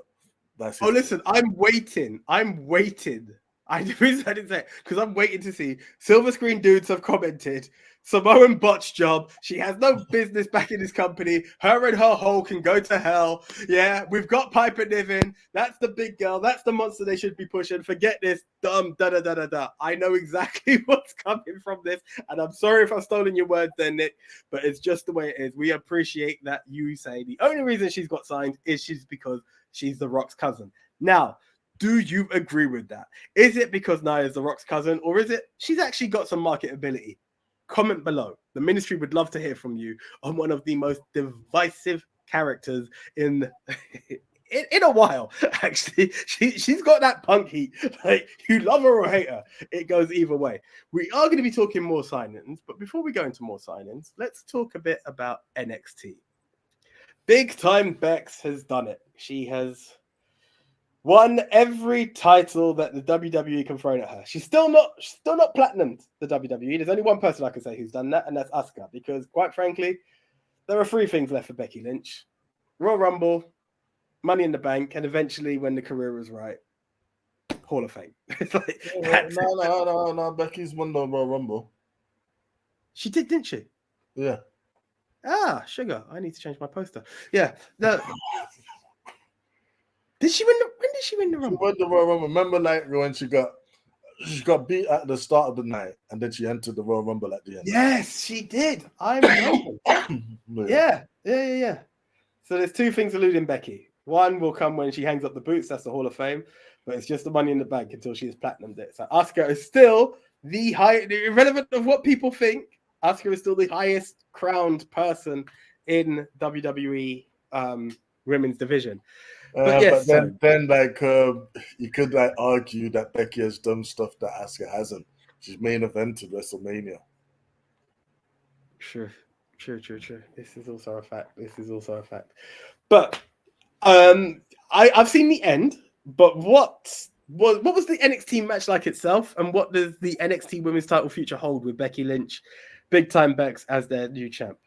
That's it. Oh, listen, I'm waiting. The reason I didn't say it, because I'm waiting to see Silver Screen dudes have commented, Samoan botch job. She has no business back in this company. Her and her hole can go to hell. Yeah, we've got Piper Niven. That's the big girl. That's the monster they should be pushing. Forget this dumb da-da-da-da-da. I know exactly what's coming from this, and I'm sorry if I've stolen your words there, Nick, but it's just the way it is. We appreciate that you say the only reason she's got signed is because she's The Rock's cousin. Now, do you agree with that? Is it because Nia is The Rock's cousin, or is it she's actually got some marketability? Comment below. The ministry would love to hear from you on one of the most divisive characters in a while. Actually, she's got that punk heat. Like, you love her or hate her, it goes either way. We are going to be talking more signings, but before we go into more signings, let's talk a bit about NXT. Big Time Bex has done it. She has won every title that the WWE can throw at her. She's still not platinumed the WWE. There's only one person I can say who's done that, and that's Asuka. Because quite frankly, there are three things left for Becky Lynch: Royal Rumble, Money in the Bank, and eventually, when the career is right, Hall of Fame. It's like, no. Becky's won the Royal Rumble. She did, didn't she? Yeah. Sugar. I need to change my poster. Yeah. No. Did she win when did she win the Rumble? She won the Royal Rumble. Remember, when she got beat at the start of the night, and then she entered the Royal Rumble at the end. Yes, she did. I remember. Yeah. So there's two things eluding Becky. One will come when she hangs up the boots. That's the Hall of Fame. But it's just the Money in the Bank until she has platinumed it. So Asuka is still irrelevant of what people think. Asuka is still the highest crowned person in WWE women's division. But then you could argue that Becky has done stuff that Asuka hasn't. She's main evented WrestleMania. True. This is also a fact. But I've seen the end. But what was the NXT match like itself, and what does the NXT Women's Title future hold with Becky Lynch, Big Time Bex as their new champ?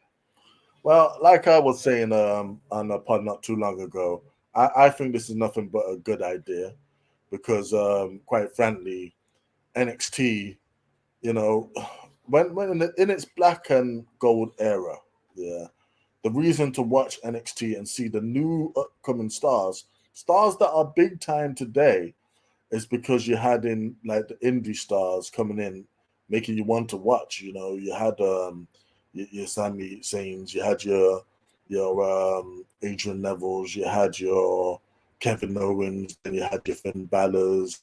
Well, like I was saying on a pod not too long ago, I think this is nothing but a good idea because, quite frankly, NXT, when in its black and gold era, the reason to watch NXT and see the new upcoming stars that are big time today, is because you had the indie stars coming in, making you want to watch. You had your Sami Zayn's, you had your Adrian Neville's, you had your Kevin Owens, then you had your Finn Balor's,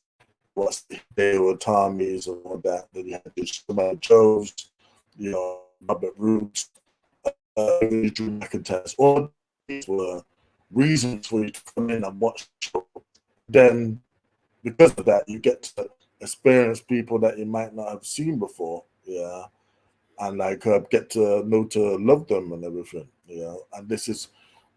Hideo Itami's and all that. Then you had your Samoa Joe's, Robert Roode, Drew McIntyre. All these were reasons for you to come in and watch the show. Then, because of that, you get to experience people that you might not have seen before, and get to know to love them and everything, And this is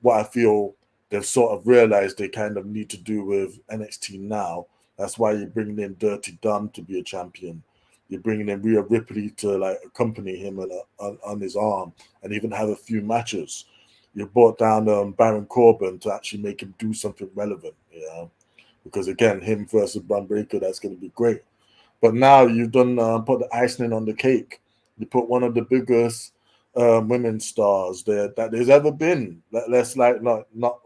what I feel they've sort of realized they kind of need to do with NXT now, That's why you're bringing in Dirty Dom to be a champion. You're bringing in Rhea Ripley to like accompany him on his arm and even have a few matches. You brought down Baron Corbin to actually make him do something relevant, because again, him versus Bron Breakker, that's going to be great. But now you've done put the icing on the cake. You put one of the biggest women's stars there that there's ever been. Let's like not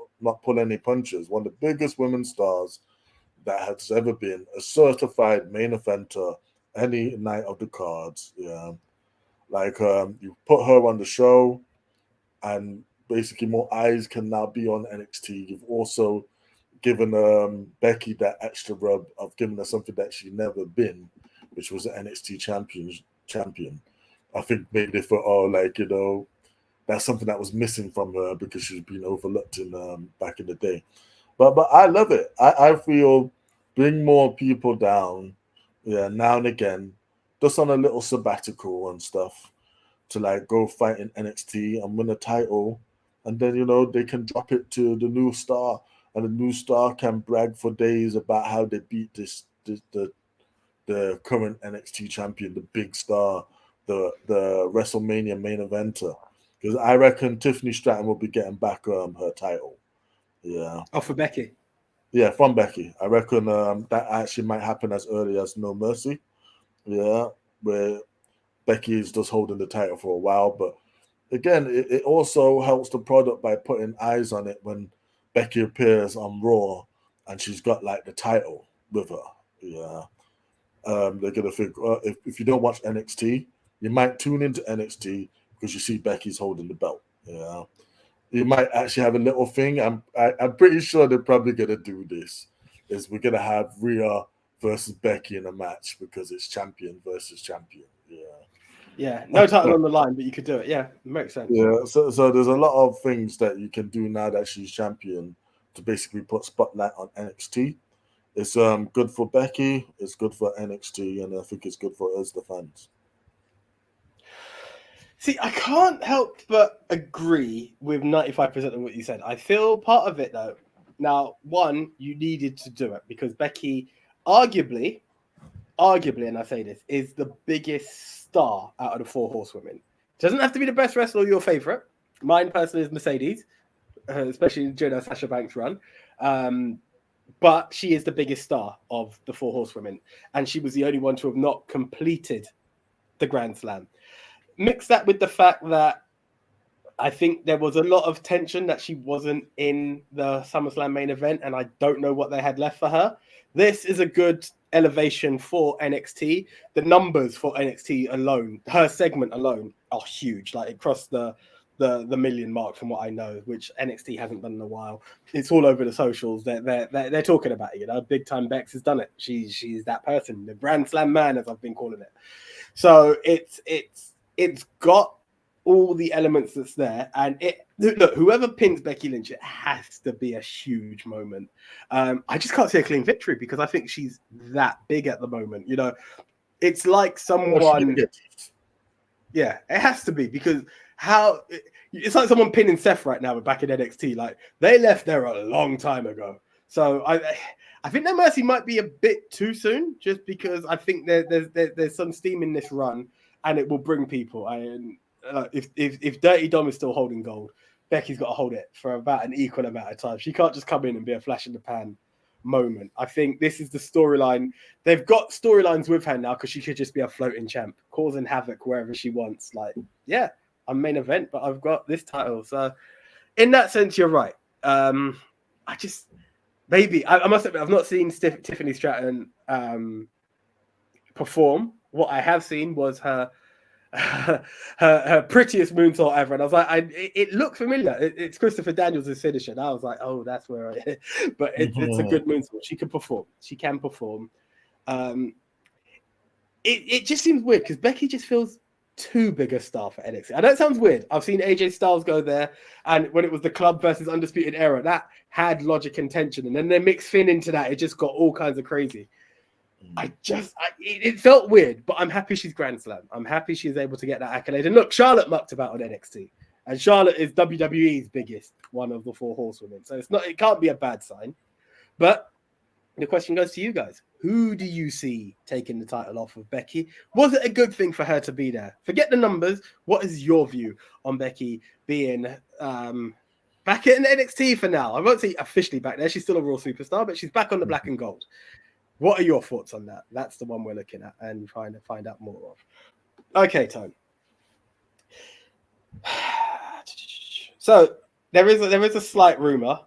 pull any punches. One of the biggest women's stars that has ever been, a certified main eventer any night of the cards. Like you put her on the show, and basically more eyes can now be on NXT. You've also given Becky that extra rub of giving her something that she's never been, which was an NXT champion. I think maybe for that's something that was missing from her because she's been overlooked in back in the day. But I love it. I feel bring more people down, now and again, just on a little sabbatical and stuff, to like go fight in NXT and win a title, and then they can drop it to the new star, and the new star can brag for days about how they beat the current NXT champion, the big star, the WrestleMania main eventer. Because I reckon Tiffany Stratton will be getting back her title. Yeah. Oh, for Becky. Yeah, from Becky. I reckon that actually might happen as early as No Mercy. Yeah, where Becky is just holding the title for a while. But again, it also helps the product by putting eyes on it when Becky appears on Raw and she's got like the title with her. Yeah. They're going to think, if you don't watch NXT, you might tune into NXT because you see Becky's holding the belt. Yeah. You might actually have a little thing. I'm pretty sure they're probably going to do this. Is we're going to have Rhea versus Becky in a match because it's champion versus champion. Yeah. Yeah, no title on the line, but you could do it. Yeah, it makes sense. Yeah, so there's a lot of things that you can do now that she's champion to basically put spotlight on NXT. It's good for Becky, it's good for NXT, and I think it's good for us, the fans. See, I can't help but agree with 95% of what you said. I feel part of it, though. Now, one, you needed to do it because Becky, arguably, and I say this, is the biggest star out of the four horsewomen. Doesn't have to be the best wrestler or your favorite. Mine personally is Mercedes, especially during her Sasha Banks run. But she is the biggest star of the four horsewomen. And she was the only one to have not completed the Grand Slam. Mix that with the fact that I think there was a lot of tension that she wasn't in the SummerSlam main event, and I don't know what they had left for her. This is a good elevation for NXT. The numbers for NXT alone, her segment alone, are huge. Like it crossed the million mark from what I know, which NXT hasn't done in a while. It's all over the socials. They're talking about it. Big time Bex has done it. She's that person, the Grand Slam man, as I've been calling it. So it's got all the elements that's there, and look, whoever pins Becky Lynch, it has to be a huge moment. I just can't see a clean victory because I think she's that big at the moment. It's like someone. Yeah, it has to be because it's like someone pinning Seth right now back in NXT. Like they left there a long time ago. So I think that Mercy might be a bit too soon, just because I think there's some steam in this run, and it will bring people. If Dirty Dom is still holding gold, Becky's got to hold it for about an equal amount of time. She can't just come in and be a flash in the pan moment. I think this is the storyline. They've got storylines with her now because she could just be a floating champ, causing havoc wherever she wants. Like, yeah, I'm main event, but I've got this title. So in that sense, you're right. I must admit, I've not seen Tiffany Stratton perform. What I have seen was her prettiest moonsault ever, and I was like, it looked familiar. It's Christopher Daniels' finisher, and I was like, oh, that's where but it's a good moonsault. She can perform. It just seems weird because Becky just feels too big a star for NXT. I know it sounds weird. I've seen AJ Styles go there, and when it was the club versus Undisputed Era, that had logic and tension, and then they mix Finn into that, it just got all kinds of crazy. It felt weird, but I'm happy she's Grand Slam. I'm happy she's able to get that accolade. And look, Charlotte mucked about on NXT, and Charlotte is WWE's biggest, one of the four horsewomen. So it can't be a bad sign. But The question goes to you guys. Who do you see taking the title off of Becky? Was it a good thing for her to be there? Forget the numbers. What is your view on Becky being back in NXT for now? I won't say officially back there. She's still a Raw superstar, but she's back on the black and gold. What are your thoughts on that? That's the one we're looking at and trying to find out more of. Okay, Tone. So there is a slight rumor.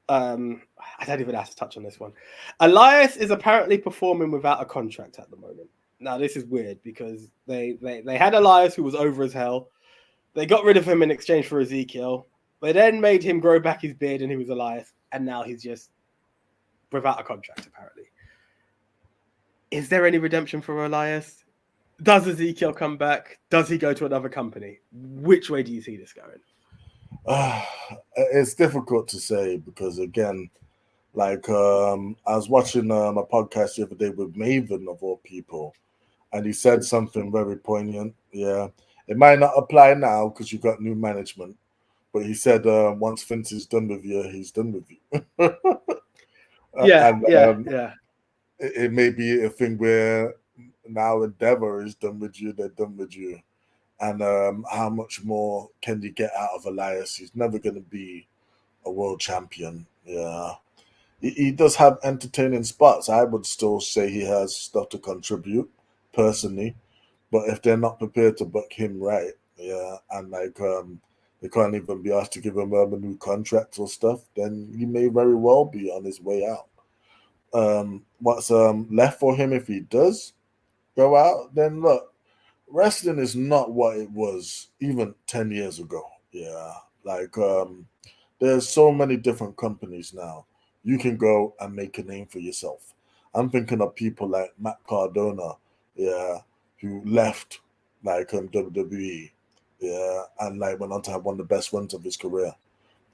I don't even have to touch on this one. Elias is apparently performing without a contract at the moment. Now, this is weird because they had Elias, who was over as hell. They got rid of him in exchange for Ezekiel. They then made him grow back his beard and he was Elias. And now he's just without a contract, apparently. Is there any redemption for Elias? Does Ezekiel come back? Does he go to another company? Which way do you see this going? It's difficult to say because, again, like I was watching a podcast the other day with Maven, of all people, and he said something very poignant. Yeah, it might not apply now because you've got new management, but he said once Vince is done with you, he's done with you. Yeah. It may be a thing where now Endeavor is done with you, they're done with you. And how much more can you get out of Elias? He's never going to be a world champion. Yeah. He does have entertaining spots. I would still say he has stuff to contribute, personally. But if they're not prepared to book him right, yeah, and like they can't even be asked to give him a new contract or stuff, then he may very well be on his way out. What's left for him if he does go out, then look, wrestling is not what it was even 10 years ago. Yeah. Like there's so many different companies now. You can go and make a name for yourself. I'm thinking of people like Matt Cardona, yeah, who left like WWE, yeah, and like went on to have one of the best runs of his career,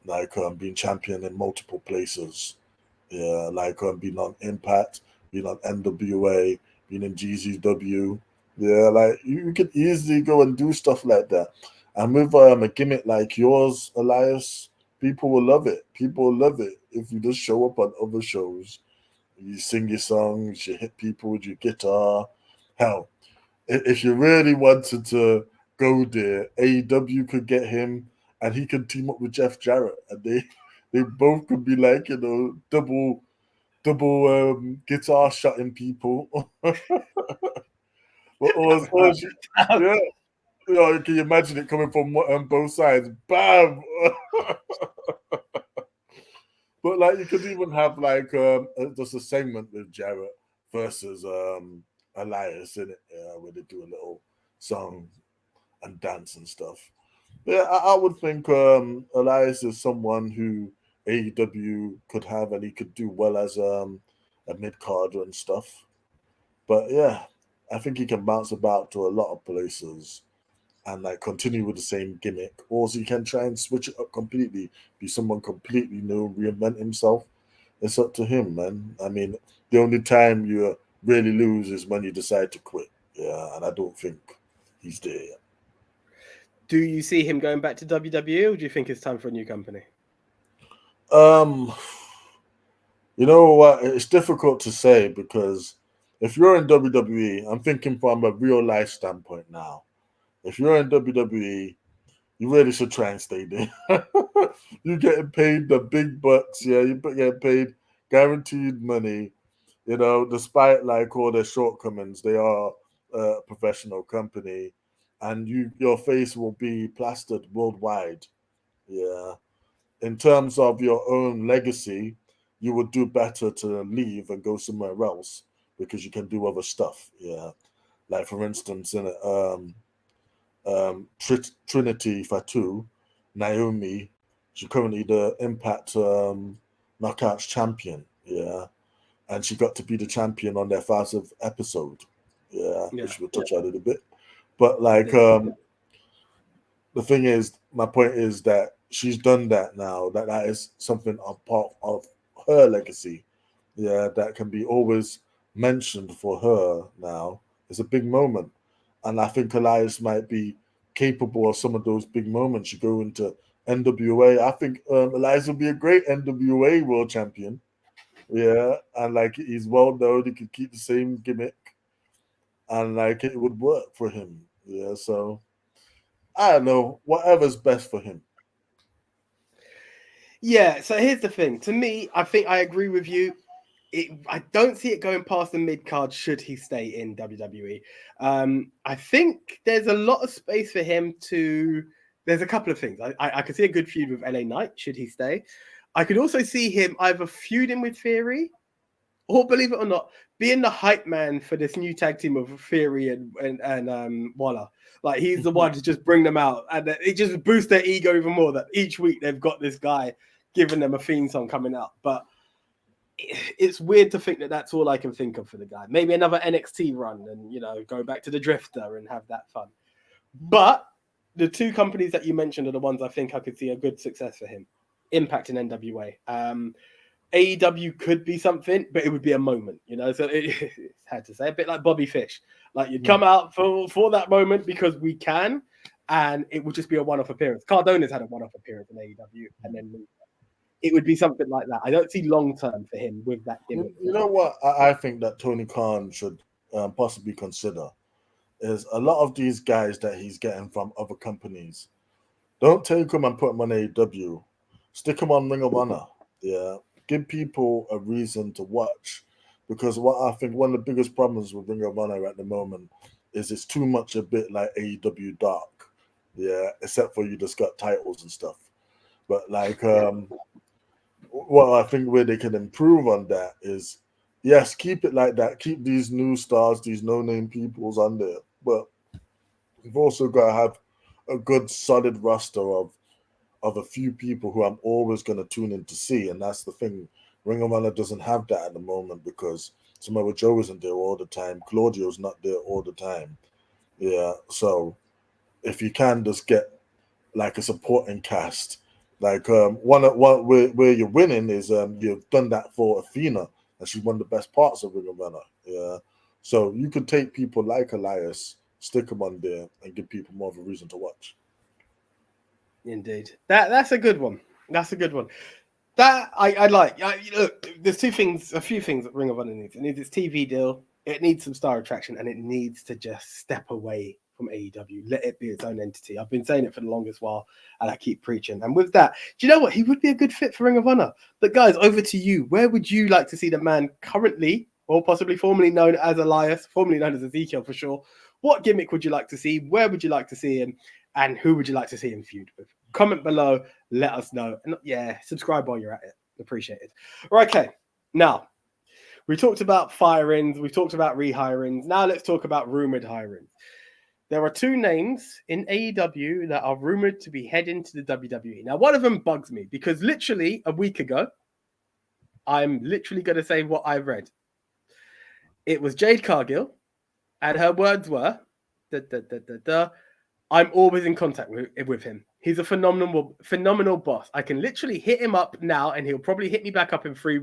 like being champion in multiple places, yeah, like being on Impact, being on NWA, being in GZW, yeah, like you could easily go and do stuff like that. And with a gimmick like yours, Elias, people will love it. People will love it if you just show up on other shows. You sing your songs, you hit people with your guitar. Hell, if you really wanted to go there, AEW could get him and he could team up with Jeff Jarrett and they both could be like, double guitar shutting people. Yeah. Can you imagine it coming from both sides? Bam! But like, you could even have like just a segment with Jarrett versus Elias in it, where they do a little song and dance and stuff. Yeah, I would think Elias is someone who AEW could have and he could do well as a mid carder and stuff. But yeah, I think he can bounce about to a lot of places and like continue with the same gimmick, or so he can try and switch it up completely, be someone completely new, reinvent himself. It's up to him, man. I mean, the only time you really lose is when you decide to quit. Yeah, and I don't think he's there yet. Do you see him going back to WWE, or do you think it's time for a new company? You know what? It's difficult to say because if you're in WWE, I'm thinking from a real life standpoint now. If you're in WWE, you really should try and stay there. You're getting paid the big bucks, yeah. You're getting paid guaranteed money, despite like all their shortcomings. They are a professional company, and your face will be plastered worldwide. Yeah. In terms of your own legacy, you would do better to leave and go somewhere else because you can do other stuff. Yeah. Like for instance, in Trinity Fatu, Naomi, she's currently the Impact Knockouts champion, yeah, and she got to be the champion on their 5th episode, yeah, which we'll touch on a little bit. But like, the thing is, my point is that she's done that now. That is something a part of her legacy, yeah, that can be always mentioned for her now. It's a big moment. And I think Elias might be capable of some of those big moments. You go into NWA. I think Elias will be a great NWA world champion. Yeah, and like he's well known, he could keep the same gimmick, and like it would work for him. Yeah, so I don't know, whatever's best for him. Yeah, so here's the thing. To me, I think I agree with you. I don't see it going past the mid card should he stay in WWE. I think there's a lot of space for him to. There's a couple of things. I could see a good feud with LA Knight should he stay. I could also see him either feuding with Theory, or believe it or not, being the hype man for this new tag team of Theory and Waller. Like he's the one to just bring them out, and it just boosts their ego even more. That each week they've got this guy giving them a theme song coming out, but it's weird to think that that's all I can think of for the guy. Maybe another NXT run and go back to the Drifter and have that fun. But the two companies that you mentioned are the ones I think I could see a good success for him. Impact and NWA. AEW could be something, but it would be a moment, So it's hard to say, a bit like Bobby Fish. Like you'd come out for that moment because we can, and it would just be a one-off appearance. Cardona's had a one-off appearance in AEW, and then it would be something like that. I don't see long-term for him with that gimmick. You know what I think that Tony Khan should possibly consider is a lot of these guys that he's getting from other companies. Don't take them and put them on AEW. Stick them on Ring of Honor. Yeah. Give people a reason to watch. Because what I think one of the biggest problems with Ring of Honor at the moment is it's too much a bit like AEW Dark. Yeah. Except for you just got titles and stuff. But like, well, I think where they can improve on that is, yes, keep it like that. Keep these new stars, these no-name peoples on there. But you've also got to have a good, solid roster of a few people who I'm always going to tune in to see. And that's the thing. Ring of Honor doesn't have that at the moment because Samoa Joe isn't there all the time. Claudio's not there all the time. Yeah. So if you can just get like a supporting cast, like one where you're winning is you've done that for Athena, and she's one of the best parts of Ring of Honor. Yeah. So you could take people like Elias, stick them on there, and give people more of a reason to watch. Indeed. That's a good one. That's a good one. That I like. Look, there's a few things that Ring of Honor needs. It needs its TV deal. It needs some star attraction, and it needs to just step away from AEW. Let it be its own entity. I've been saying it for the longest while, and I keep preaching. And with that, do you know what? He would be a good fit for Ring of Honor. But guys, over to you. Where would you like to see the man currently, or possibly formerly known as Elias, formerly known as Ezekiel for sure? What gimmick would you like to see? Where would you like to see him? And who would you like to see him feud with? Comment below, let us know. And subscribe while you're at it. Appreciate it. Okay, now, we talked about firings, we talked about rehirings. Now let's talk about rumored hirings. There are two names in AEW that are rumored to be heading to the WWE. Now, one of them bugs me because literally a week ago, I'm literally going to say what I read. It was Jade Cargill, and her words were, I'm always in contact with him. He's a phenomenal boss. I can literally hit him up now, and he'll probably hit me back up in 3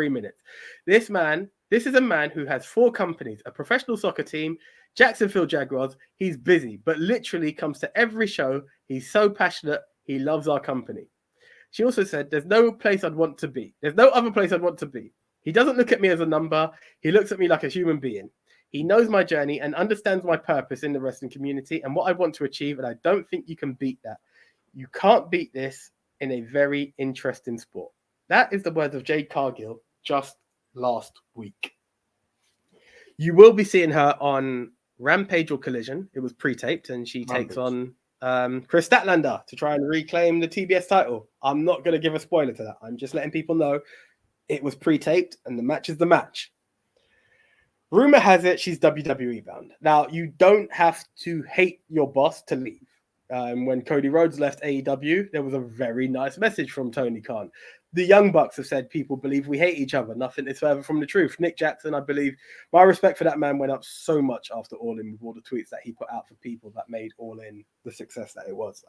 minutes. This is a man who has 4 companies, a professional soccer team, Jacksonville Jaguars. He's busy, but literally comes to every show. He's so passionate. He loves our company. She also said, there's no place I'd want to be. There's no other place I'd want to be. He doesn't look at me as a number. He looks at me like a human being. He knows my journey and understands my purpose in the wrestling community and what I want to achieve, and I don't think you can beat that. You can't beat this in a very interesting sport. That is the words of Jade Cargill just last week. You will be seeing her on Rampage or Collision. It was pre-taped, and she takes on Chris Statlander to try and reclaim the TBS title. I'm not going to give a spoiler to that. I'm just letting people know it was pre-taped, and the match is the match. Rumor has it she's WWE bound. Now, you don't have to hate your boss to leave. When Cody Rhodes left AEW, there was a very nice message from Tony Khan. The Young Bucks have said people believe we hate each other. Nothing is further from the truth. Nick Jackson, I believe, my respect for that man went up so much after All In with all the tweets that he put out for people that made All In the success that it was.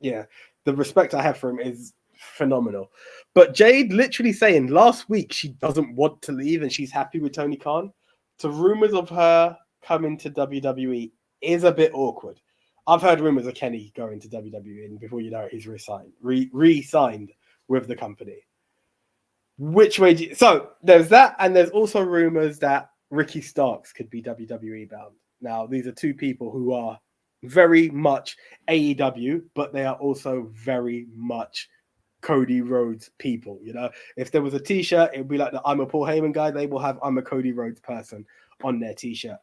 The respect I have for him is phenomenal. But Jade literally saying last week she doesn't want to leave and she's happy with Tony Khan. So rumors of her coming to WWE is a bit awkward. I've heard rumors of Kenny going to WWE, and before you know it, he's re-signed with the company. Which way do you... So there's that, and there's also rumors that Ricky Starks could be WWE bound. Now, these are two people who are very much AEW, but they are also very much Cody Rhodes people. You know, if there was a t-shirt, it would be like the I'm a Paul Heyman guy. They will have I'm a Cody Rhodes person on their t-shirt.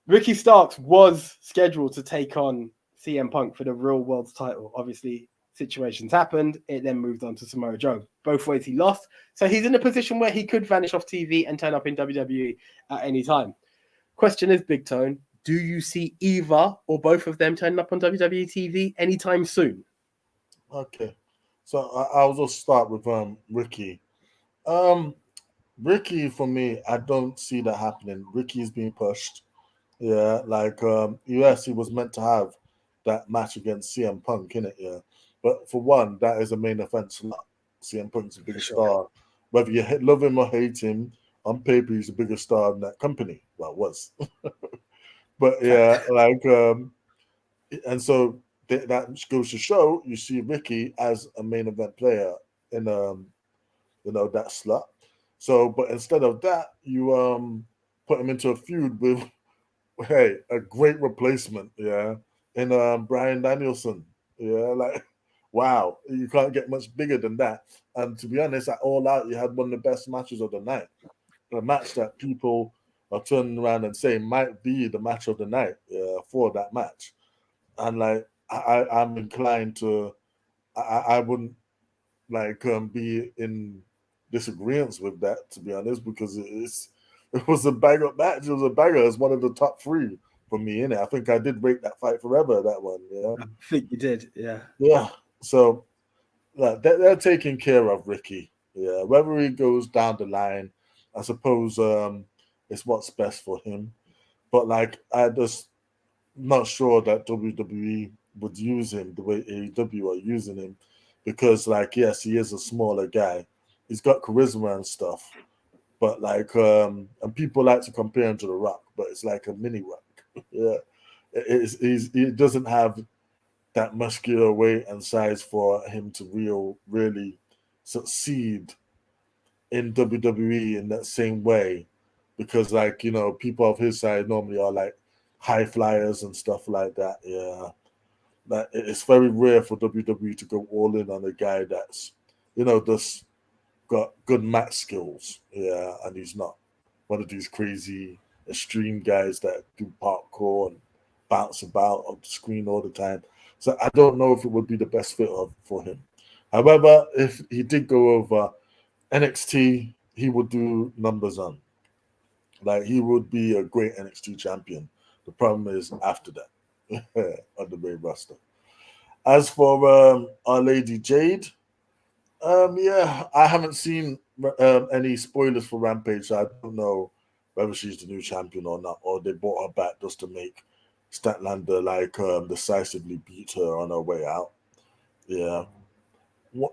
Ricky Starks was scheduled to take on CM Punk for the Real World's title. Obviously, situations happened. It then moved on to Samoa Joe. Both ways he lost. So he's in a position where he could vanish off TV and turn up in WWE at any time. Question is, Big Tone, do you see either or both of them turning up on WWE TV anytime soon? Okay. So I'll just start with Ricky. Ricky, for me, I don't see that happening. Ricky is being pushed. Yeah, like yes, he was meant to have that match against CM Punk, innit? Yeah. But for one, that is a main event slot. CM Punk's a bigger star. Whether you love him or hate him, on paper he's a bigger star in that company. Well, was. But yeah, like and so that goes to show you see Ricky as a main event player in that slot. So, but instead of that, you put him into a feud with a great replacement, yeah, in Bryan Danielson, yeah, like wow, you can't get much bigger than that. And to be honest, at All Out, you had one of the best matches of the night, a match that people are turning around and saying might be the match of the night, for that match. And like I'm inclined to, I wouldn't like be in disagreement with that, to be honest, because it was a banger match. It was a banger. It's one of the top three for me, innit? I think I did rate that fight forever, that one, yeah. I think you did, yeah. Yeah. So like, they're taking care of Ricky. Yeah. Whether he goes down the line, I suppose it's what's best for him. But like I just not sure that WWE would use him the way AEW are using him, because like yes, he is a smaller guy. He's got charisma and stuff, but like and people like to compare him to The Rock, but it's like a mini Rock. Yeah, he doesn't have that muscular weight and size for him to really succeed in WWE in that same way, because like people of his side normally are like high flyers and stuff like that. Yeah, that it's very rare for WWE to go all in on a guy that's just got good mat skills. Yeah, and he's not one of these crazy extreme guys that do parkour and bounce about on the screen all the time. So I don't know if it would be the best fit for him. However, if he did go over NXT, he would do numbers on. Like he would be a great NXT champion. The problem is after that on the main roster. As for Our Lady Jade, yeah, I haven't seen any spoilers for Rampage, so I don't know whether she's the new champion or not, or they brought her back just to make Statlander like decisively beat her on her way out. Yeah,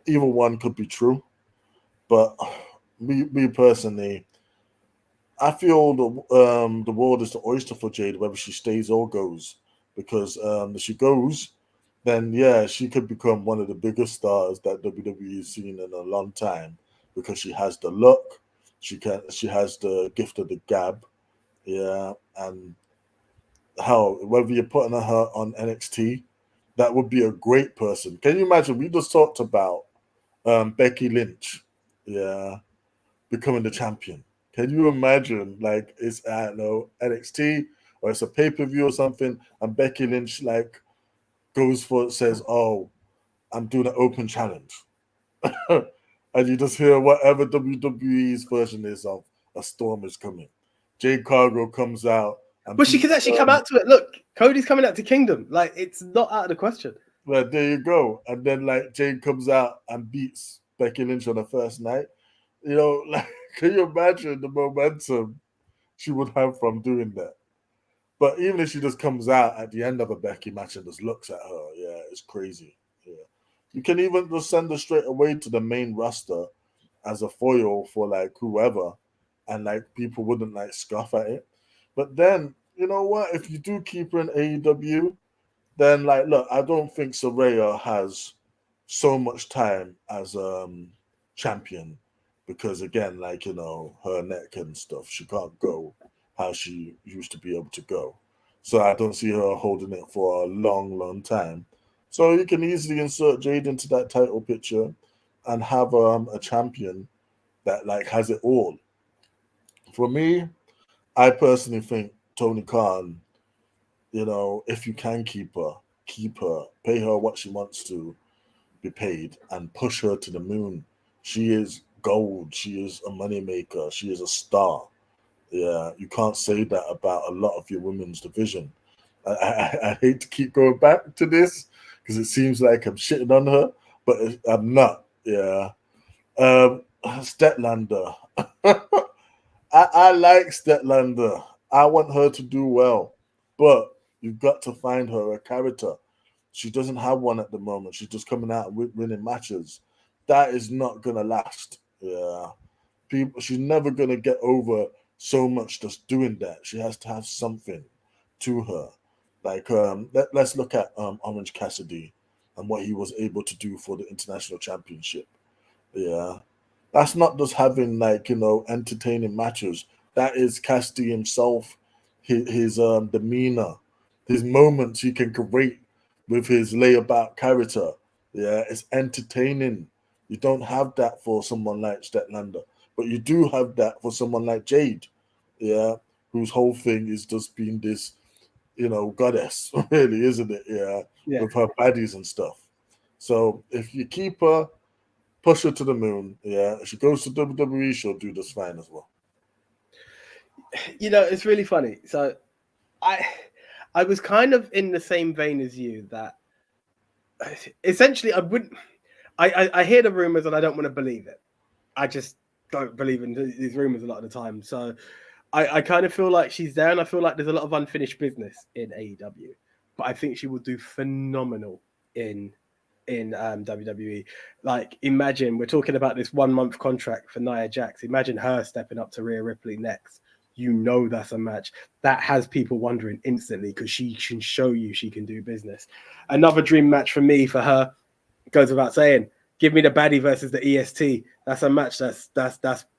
either one could be true, but me personally, I feel the world is the oyster for Jade, whether she stays or goes, because if she goes, then yeah, she could become one of the biggest stars that WWE has seen in a long time, because she has the look, she has the gift of the gab, yeah, and hell, whether you're putting her on NXT, that would be a great person. Can you imagine? We just talked about Becky Lynch, yeah, becoming the champion. Can you imagine? Like it's I don't know NXT or it's a pay per view or something, and Becky Lynch like says, "Oh, I'm doing an open challenge," and you just hear whatever WWE's version is of a storm is coming. Jade Cargill comes out, and But she could actually come out to it. Look, Cody's coming out to Kingdom. Like it's not out of the question. Well, there you go. And then like Jade comes out and beats Becky Lynch on the first night. Like can you imagine the momentum she would have from doing that? But even if she just comes out at the end of a Becky match and just looks at her, yeah, it's crazy. Yeah. You can even just send her straight away to the main roster as a foil for like whoever, and like people wouldn't like scoff at it. But then, you know what? If you do keep her in AEW, then like look, I don't think Saraya has so much time as champion. because again, like, you know, her neck and stuff, she can't go how she used to be able to go. So I don't see her holding it for a long, long time. So you can easily insert Jade into that title picture and have a champion that like has it all. For me, I personally think Tony Khan, you know, if you can keep her, pay her what she wants to be paid, and push her to the moon. She is gold. She is a moneymaker. She is a star. Yeah, you can't say that about a lot of your women's division. I hate to keep going back to this because it seems like I'm shitting on her, but I'm not. Yeah. Statlander. I like Statlander. I want her to do well, but you've got to find her a character. She doesn't have one at the moment. She's just coming out and winning matches. That is not gonna last. Yeah, people. She's never gonna get over so much just doing that. She has to have something to her. Like let's look at Orange Cassidy and what he was able to do for the international championship. Yeah, that's not just having like, you know, entertaining matches. That is Cassidy himself, his demeanor, his moments he can create with his layabout character. Yeah, it's entertaining. You don't have that for someone like Statlander, but you do have that for someone like Jade. Yeah, whose whole thing is just being this, you know, goddess, really, isn't it? Yeah, Yeah. with her baddies and stuff. So if you keep her, push her to the moon. Yeah, if she goes to WWE, she'll do just fine as well. You know, it's really funny. So I was kind of in the same vein as you, that essentially I wouldn't. I hear the rumors and I don't want to believe it. I just don't believe in these rumors a lot of the time. So I kind of feel like she's there, and I feel like there's a lot of unfinished business in AEW. But I think she will do phenomenal in WWE. Like, imagine we're talking about this 1 month contract for Nia Jax. Imagine her stepping up to Rhea Ripley next. You know that's a match that has people wondering instantly, because she can show you she can do business. Another dream match for me, for her, goes without saying. Give me the baddie versus the EST. That's a match that's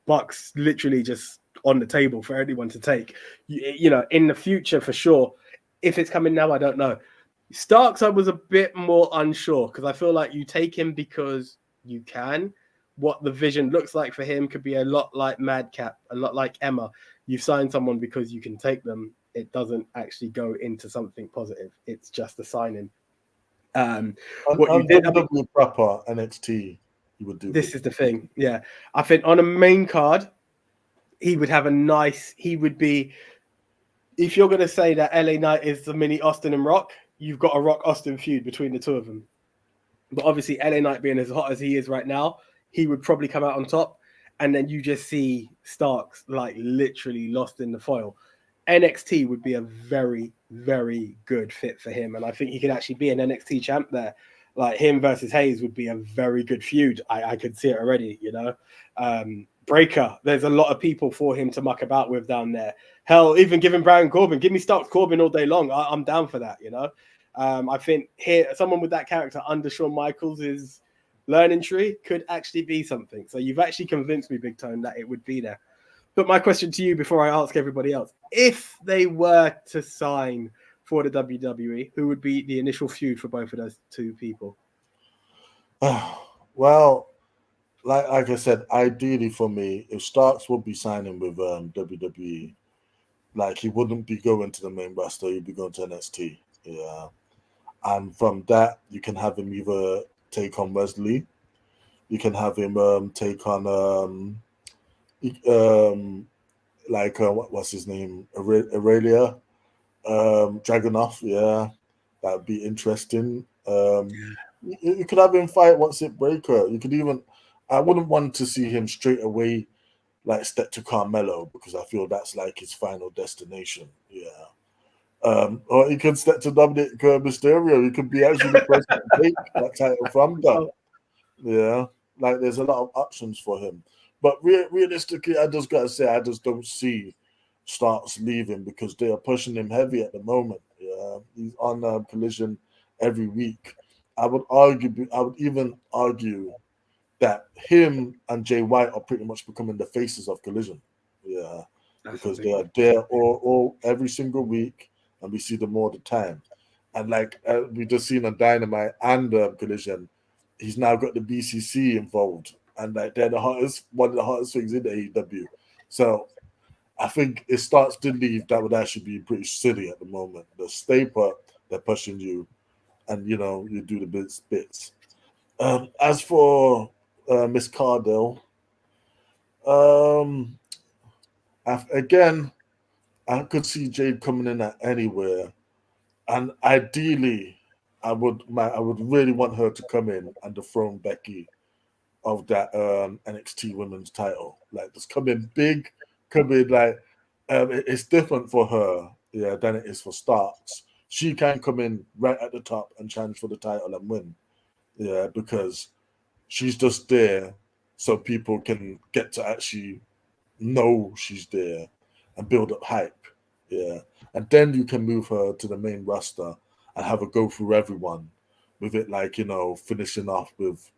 bucks literally just on the table for anyone to take. You know, in the future for sure. If it's coming now, I don't know. Starks, I was a bit more unsure, because I feel like you take him because you can. What the vision looks like for him could be a lot like Madcap, a lot like Emma. You've signed someone because you can take them. It doesn't actually go into something positive. It's just a signing. What you On did, WWE proper NXT, you would do this is the thing. Yeah. I think on a main card, he would have a nice, he would be, if you're going to say that LA Knight is the mini Austin and Rock, you've got a Rock Austin feud between the two of them. But obviously, LA Knight being as hot as he is right now, he would probably come out on top. And then you just see Starks like literally lost in the foil. NXT would be a very, very good fit for him. And I think he could actually be an NXT champ there. Like, him versus Hayes would be a very good feud. I could see it already, you know. Breaker, there's a lot of people for him to muck about with down there. Hell, even giving Brian Corbin, give me Starks Corbin all day long. I'm down for that, you know. I think here, someone with that character under Shawn Michaels' learning tree could actually be something. So you've actually convinced me, Big Tone, that it would be there. But my question to you before I ask everybody else, if they were to sign for the WWE, who would be the initial feud for both of those two people? Well, like I said, ideally for me, if Starks would be signing with WWE, like, he wouldn't be going to the main roster, he'd be going to NXT. Yeah. And from that, you can have him either take on Wesley, you can have him take on what's his name, Aurelia, Dragunov. Yeah, that'd be interesting. You could have him fight what's it, Breaker. You could even, I wouldn't want to see him straight away like step to Carmelo, because I feel that's like his final destination. Yeah. Or he could step to Dominic Mysterio. He could be actually the person to take that title from them. Yeah, like, there's a lot of options for him. But realistically, I just gotta say, I just don't see Starks leaving, because they are pushing him heavy at the moment. Yeah, he's on Collision every week. I would even argue that him and Jay White are pretty much becoming the faces of Collision. Yeah, because they are there all every single week, and we see them all the time. And like we just seen on Dynamite and Collision, he's now got the BCC involved, and like they're one of the hottest things in the AEW. So I think it starts to leave that would actually be pretty silly at the moment. The stay put, they're pushing you, and you do the bits. As for Miss Cargill, again, I could see Jade coming in at anywhere, and ideally, I would really want her to come in and dethrone Becky of that NXT Women's title. Like, just come in big, come in like it's different for her, yeah, than it is for Starks. She can come in right at the top and challenge for the title and win, yeah, because she's just there so people can get to actually know she's there and build up hype, yeah, and then you can move her to the main roster and have her go through everyone with it, like finishing off with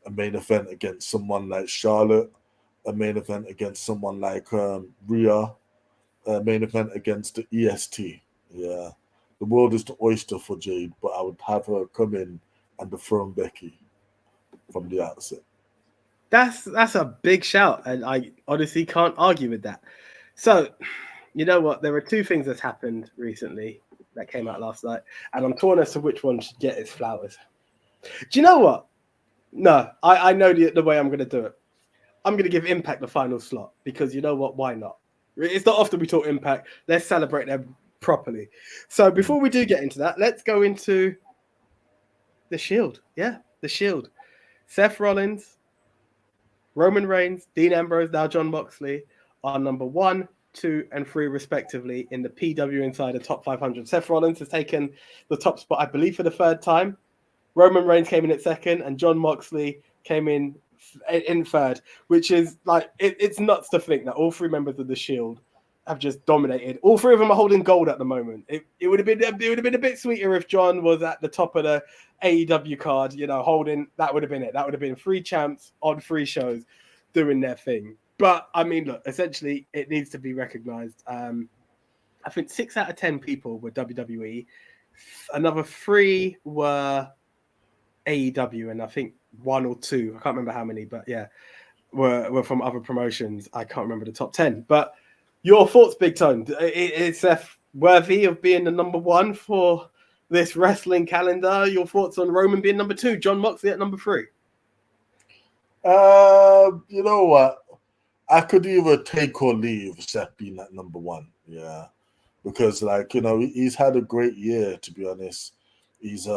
a main event against someone like Charlotte, a main event against someone like Rhea, a main event against the EST. Yeah, the world is the oyster for Jade, but I would have her come in and dethrone Becky from the outset. That's a big shout, and I honestly can't argue with that. So, you know what? There are two things that's happened recently that came out last night, and I'm torn as to which one should get its flowers. Do you know what? No, I know the way I'm going to do it. I'm going to give Impact the final slot because you know what? Why not? It's not often we talk Impact. Let's celebrate them properly. So before we do get into that, let's go into the Shield. Yeah, the Shield. Seth Rollins, Roman Reigns, Dean Ambrose, now Jon Moxley are number 1, 2, and 3 respectively in the PWI Insider Top 500. Seth Rollins has taken the top spot, I believe, for the 3rd time. Roman Reigns came in at 2nd, and Jon Moxley came in 3rd, which is like it's nuts to think that all 3 members of the Shield have just dominated. All 3 of them are holding gold at the moment. It would have been a bit sweeter if John was at the top of the AEW card, holding. That would have been it. That would have been 3 champs on 3 shows doing their thing. But I mean, look, essentially, it needs to be recognized. I think 6 out of 10 people were WWE. Another 3 were AEW, and I think 1 or 2, I can't remember how many, but yeah, were from other promotions. I can't remember the top 10. But your thoughts, Big Tone? Is Seth worthy of being the number 1 for this wrestling calendar? Your thoughts on Roman being number 2, Jon Moxley at number 3? You know what? I could either take or leave Seth being at number 1, yeah, because he's had a great year, to be honest. He's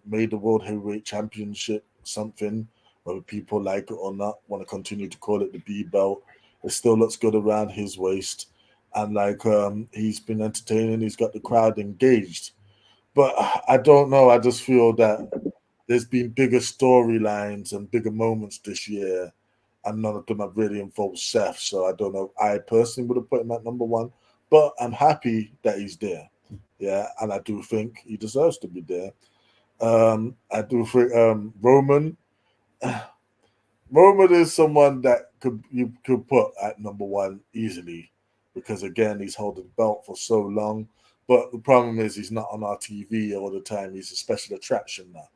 made the World Heavyweight Championship something, whether people like it or not, want to continue to call it the B belt. It still looks good around his waist, and he's been entertaining. He's got the crowd engaged, but I don't know. I just feel that there's been bigger storylines and bigger moments this year, and none of them have really involved Seth. So I don't know. I personally would have put him at number 1, but I'm happy that he's there. Yeah, and I do think he deserves to be there. I do think Roman is someone that you could put at number 1 easily, because again, he's holding the belt for so long. But the problem is he's not on our TV all the time. He's a special attraction now.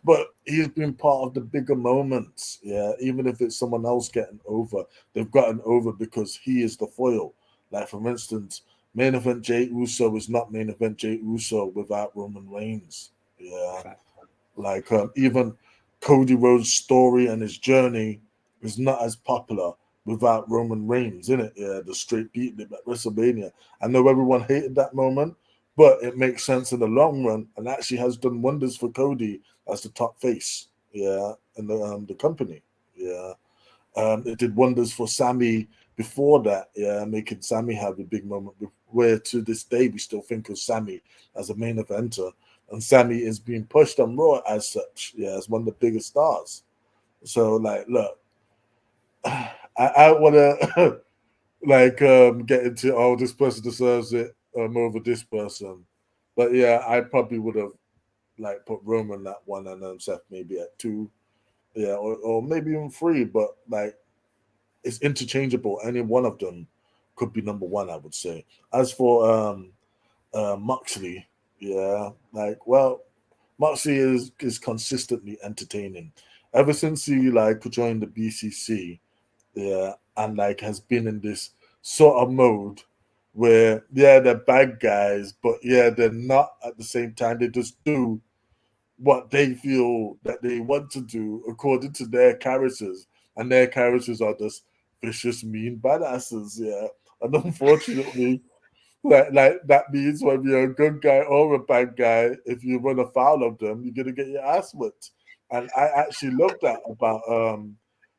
But he's been part of the bigger moments. Yeah, even if it's someone else getting over, they've gotten over because he is the foil. Like, for instance, main event Jey Uso is not main event Jey Uso without Roman Reigns. Yeah, like even Cody Rhodes' story and his journey is not as popular without Roman Reigns, in it. Yeah, the straight beating him at WrestleMania. I know everyone hated that moment, but it makes sense in the long run, and actually has done wonders for Cody as the top face. Yeah, in the company. Yeah, it did wonders for Sammy before that, yeah, making Sammy have a big moment, where to this day we still think of Sammy as a main eventer, and Sammy is being pushed on Raw as such, yeah, as one of the biggest stars. So, like, look, I want to get into, this person deserves it over this person, but yeah, I probably would have put Roman at 1 and Seth maybe at 2. yeah, or maybe even 3, but like it's interchangeable. Any one of them could be number 1, I would say. As for Moxley, yeah, like, well, Moxley is consistently entertaining ever since he like joined the BCC, yeah, and like has been in this sort of mode where, yeah, they're bad guys, but yeah, they're not at the same time. They just do what they feel that they want to do according to their characters, and their characters are just vicious, mean badasses, yeah. And unfortunately, like that means when you're a good guy or a bad guy, if you run afoul of them, you're gonna get your ass whipped. And I actually love that about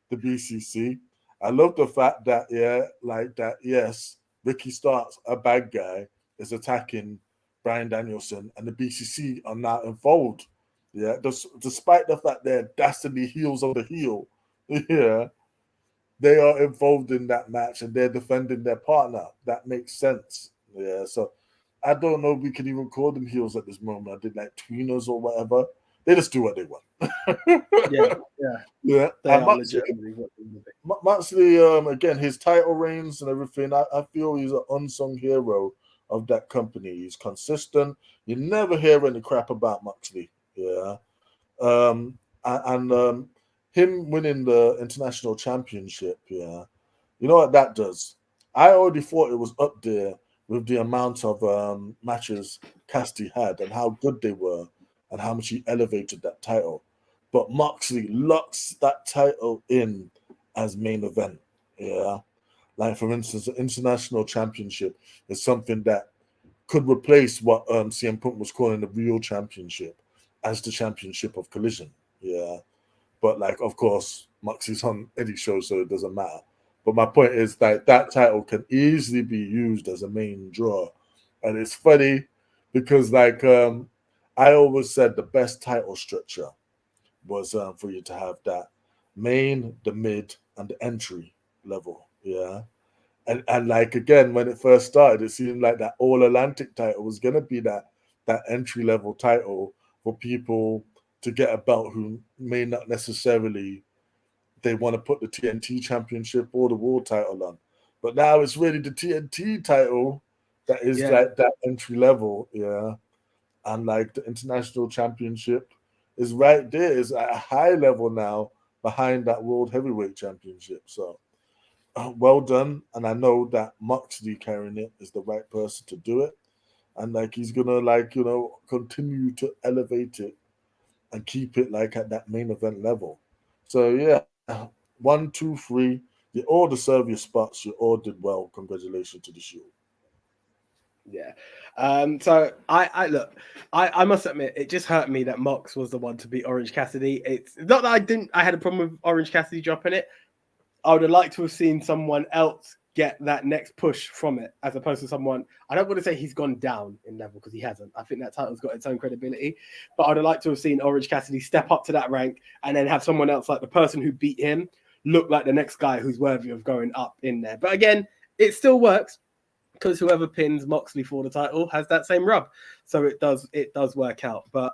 the BCC. I love the fact that, yeah, like that, yes, Ricky Starks, a bad guy, is attacking Bryan Danielson, and the BCC are now involved. Yeah, despite the fact they're dastardly heels on the heel, yeah, they are involved in that match and they're defending their partner. That makes sense. Yeah, so I don't know if we can even call them heels at this moment. I did like tweeners or whatever. They just do what they want. Yeah, yeah, Yeah, they and are legitimately what they would be. Moxley, again, his title reigns and everything, I feel he's an unsung hero of that company. He's consistent. You never hear any crap about Moxley. Yeah. And him winning the international championship, yeah, you know what that does? I already thought it was up there with the amount of matches Cassidy had and how good they were and how much he elevated that title. But Moxley locks that title in as main event. Yeah. Like, for instance, the international championship is something that could replace what CM Punk was calling the real championship as the championship of Collision. Yeah. But, like, of course, Moxie's on Eddie's show, so it doesn't matter. But my point is that that title can easily be used as a main draw. And it's funny because, like, I always said the best title structure was for you to have that main, the mid, and the entry level. Yeah. And like, again, when it first started, it seemed like that All Atlantic title was gonna be that entry level title for people to get a belt who may not necessarily they want to put the TNT championship or the world title on. But now it's really the TNT title that is Yeah, like that entry level, yeah. And like the international championship is right there, is at a high level now behind that world heavyweight championship. So well done. And I know that Moxley carrying it is the right person to do it. And like he's gonna, like, continue to elevate it and keep it like at that main event level. So yeah, 1, 2, 3. You all deserve your spots. You all did well. Congratulations to the show. yeah. So I look, I must admit, it just hurt me that Mox was the one to beat Orange Cassidy. It's not that I had a problem with Orange Cassidy dropping it. I would have liked to have seen someone else get that next push from it, as opposed to someone. I don't want to say he's gone down in level because he hasn't. I think that title's got its own credibility, but I'd have liked to have seen Orange Cassidy step up to that rank and then have someone else, like the person who beat him, look like the next guy who's worthy of going up in there. But again, it still works because whoever pins Moxley for the title has that same rub, so it does work out. But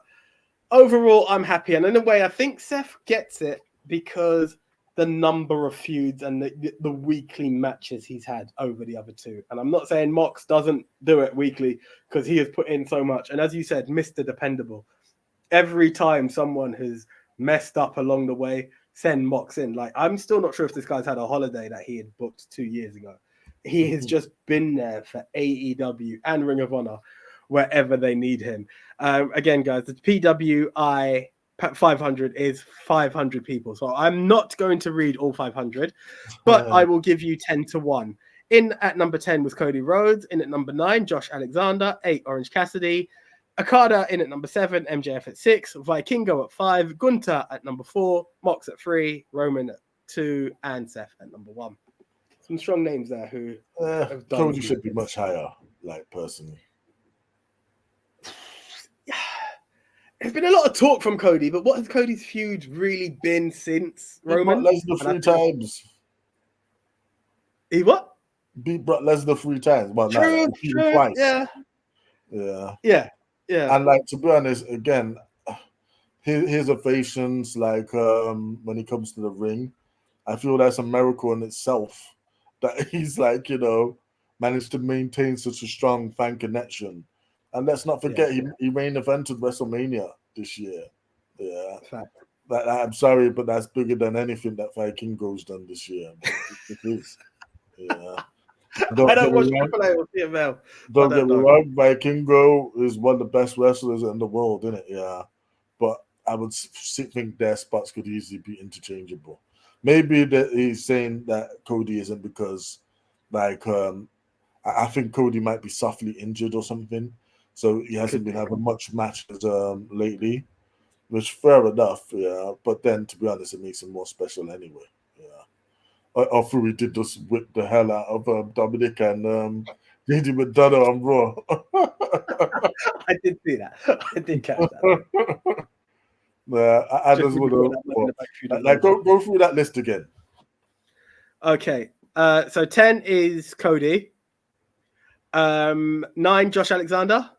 overall, I'm happy, and in a way, I think Seth gets it because the number of feuds and the weekly matches he's had over the other two. And I'm not saying Mox doesn't do it weekly because he has put in so much. And as you said, Mr. Dependable. Every time someone has messed up along the way, send Mox in. Like, I'm still not sure if this guy's had a holiday that he had booked 2 years ago. He has just been there for AEW and Ring of Honor wherever they need him. Again, guys, the PWI 500 is 500 people. So I'm not going to read all 500, but I will give you 10 to 1. In at number 10 was Cody Rhodes. In at number 9, Josh Alexander. 8, Orange Cassidy. Okada in at number 7, MJF at 6, Vikingo at 5, Gunther at number 4, Mox at 3, Roman at 2, and Seth at number 1. Some strong names there who have done. Cody should be much higher, like, personally. There's been a lot of talk from Cody, but what has Cody's feud really been since Roman? Beat Brock Lesnar 3 times. He what? Beat Brock Lesnar 3 times. Well, True, twice. Yeah. Yeah. Yeah. Yeah. And like, to be honest, again, his ovations, like when he comes to the ring, I feel that's a miracle in itself that he's like, managed to maintain such a strong fan connection. And let's not forget, he main evented WrestleMania this year. Yeah. I'm sorry, but that's bigger than anything that Vikingo's done this year. It is. Yeah. I don't watch AAA or CML. Don't get me wrong, Vikingo is one of the best wrestlers in the world, isn't it? Yeah. But I would think their spots could easily be interchangeable. Maybe that he's saying that Cody isn't because, like, I think Cody might be softly injured or something. So he hasn't been having much matches lately, which fair enough, yeah. But then, to be honest, it makes him more special anyway, yeah. After we did just whip the hell out of Dominic and JD McDonough on Raw. I did see that. I did catch that. I just want to go through that list again. Okay, so 10 is Cody. 9, Josh Alexander.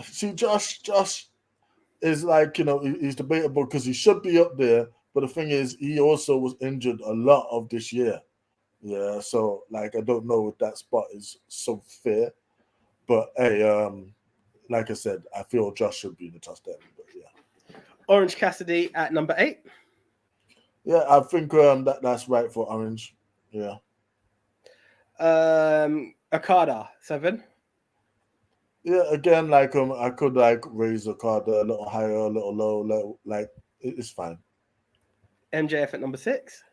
See, Josh is like, he's debatable because he should be up there, but the thing is, he also was injured a lot of this year. Yeah, so like I don't know if that spot is so fair, but hey, like I said, I feel Josh should be in the top 10. But yeah, Orange Cassidy at number 8. Yeah, I think that's right for Orange. Yeah. Okada 7. Yeah, again, like I could like raise Okada a little higher, a little low, like it's fine. MJF at number 6.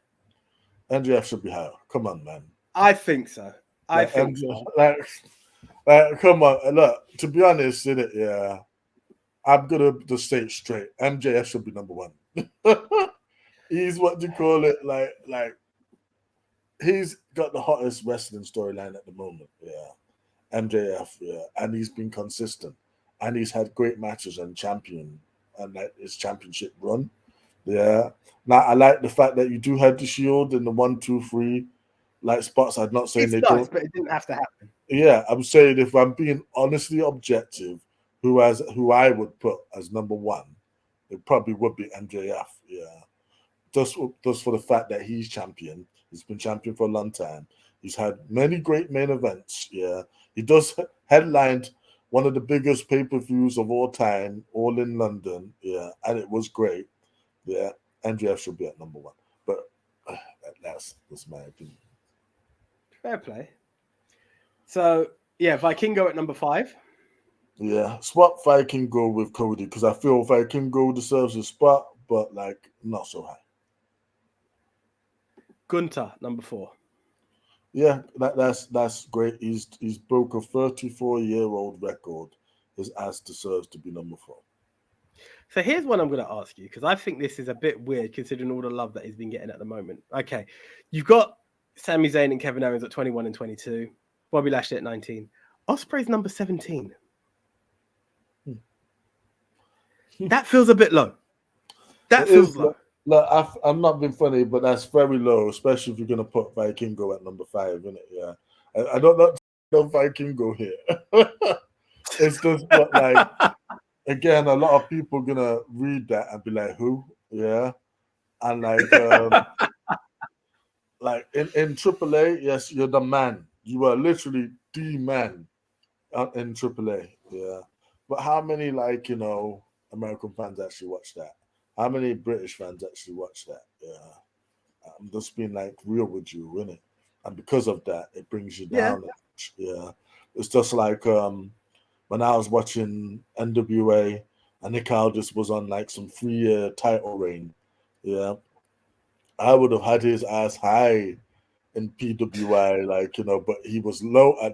MJF should be higher. Come on, man. I think so. I think so. Like, come on. Look, to be honest, in it, yeah, I'm gonna just say it straight. MJF should be number 1. He's what you call it, like he's got the hottest wrestling storyline at the moment. Yeah, MJF. Yeah, and he's been consistent, and he's had great matches and like his championship run. Yeah. Now I like the fact that you do have the Shield in the 1, 2, 3 like spots. I'm not saying it's nice, but it didn't have to happen. Yeah, I'm saying if I'm being honestly objective, who I would put as number 1, it probably would be MJF. Yeah, just for the fact that he's champion. He's been champion for a long time. He's had many great main events. Yeah, he does headlined one of the biggest pay-per-views of all time, All in London. Yeah, and it was great. Yeah, MJF should be at number 1, but that's my opinion. Fair play. So yeah, Vikingo at number 5. Yeah, swap Vikingo with Cody because I feel Vikingo deserves a spot, but like not so high. Gunther number 4. Yeah, that's great. He's broke a 34-year-old record. His ass deserves to be number 4. So here's one I'm going to ask you because I think this is a bit weird considering all the love that he's been getting at the moment. Okay, you've got Sami Zayn and Kevin Owens at 21 and 22, Bobby Lashley at 19, Ospreay's number 17. That feels a bit low. That feels low. Look, I'm not being funny, but that's very low, especially if you're going to put Vikingo at number 5, isn't it? Yeah, I don't know Vikingo here. It's just like. Again, a lot of people are gonna read that and be like, "Who?" Yeah, and like, like in AAA, yes, you're the man. You are literally the man in AAA. Yeah, but how many American fans actually watch that? How many British fans actually watch that? Yeah, I'm just being like real with you, innit? And because of that, it brings you down. Yeah, it's just like when I was watching NWA and Nick Aldis was on like some 3-year title reign, yeah, I would have had his ass high in PWI, but he was low I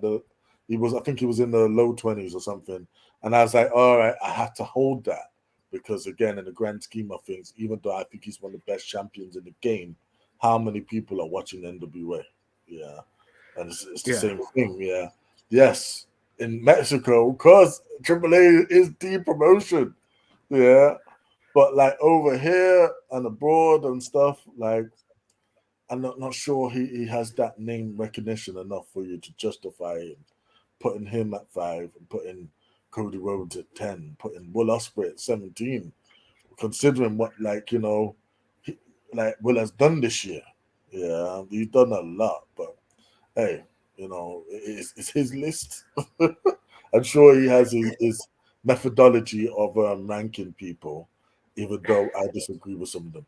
think he was in the low 20s or something. And I was like, all right, I have to hold that because again, in the grand scheme of things, even though I think he's one of the best champions in the game, how many people are watching NWA? Yeah. And it's the same thing, yeah. Yes. In Mexico, because AAA is the promotion, yeah. But like over here and abroad and stuff, like I'm not sure he has that name recognition enough for you to justify putting him at 5 and putting Cody Rhodes at 10, putting Will Ospreay at 17, considering what Will has done this year. Yeah, he's done a lot, but hey, it's his list. I'm sure he has his methodology of ranking people, even though I disagree with some of them.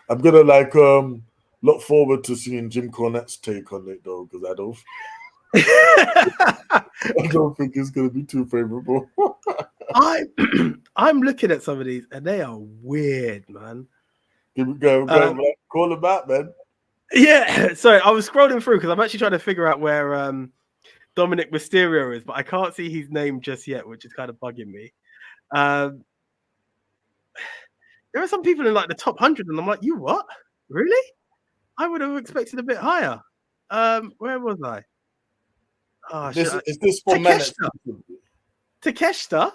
I'm gonna look forward to seeing Jim Cornette's take on it though, because I don't think it's gonna be too favorable. I'm looking at some of these and they are weird, man. Go, call him out, man. Yeah, sorry, I was scrolling through because I'm actually trying to figure out where Dominic Mysterio is, but I can't see his name just yet, which is kind of bugging me. There are some people in like the top 100, and I'm like, you what? Really? I would have expected a bit higher. Where was I? Oh, is this for Takeshita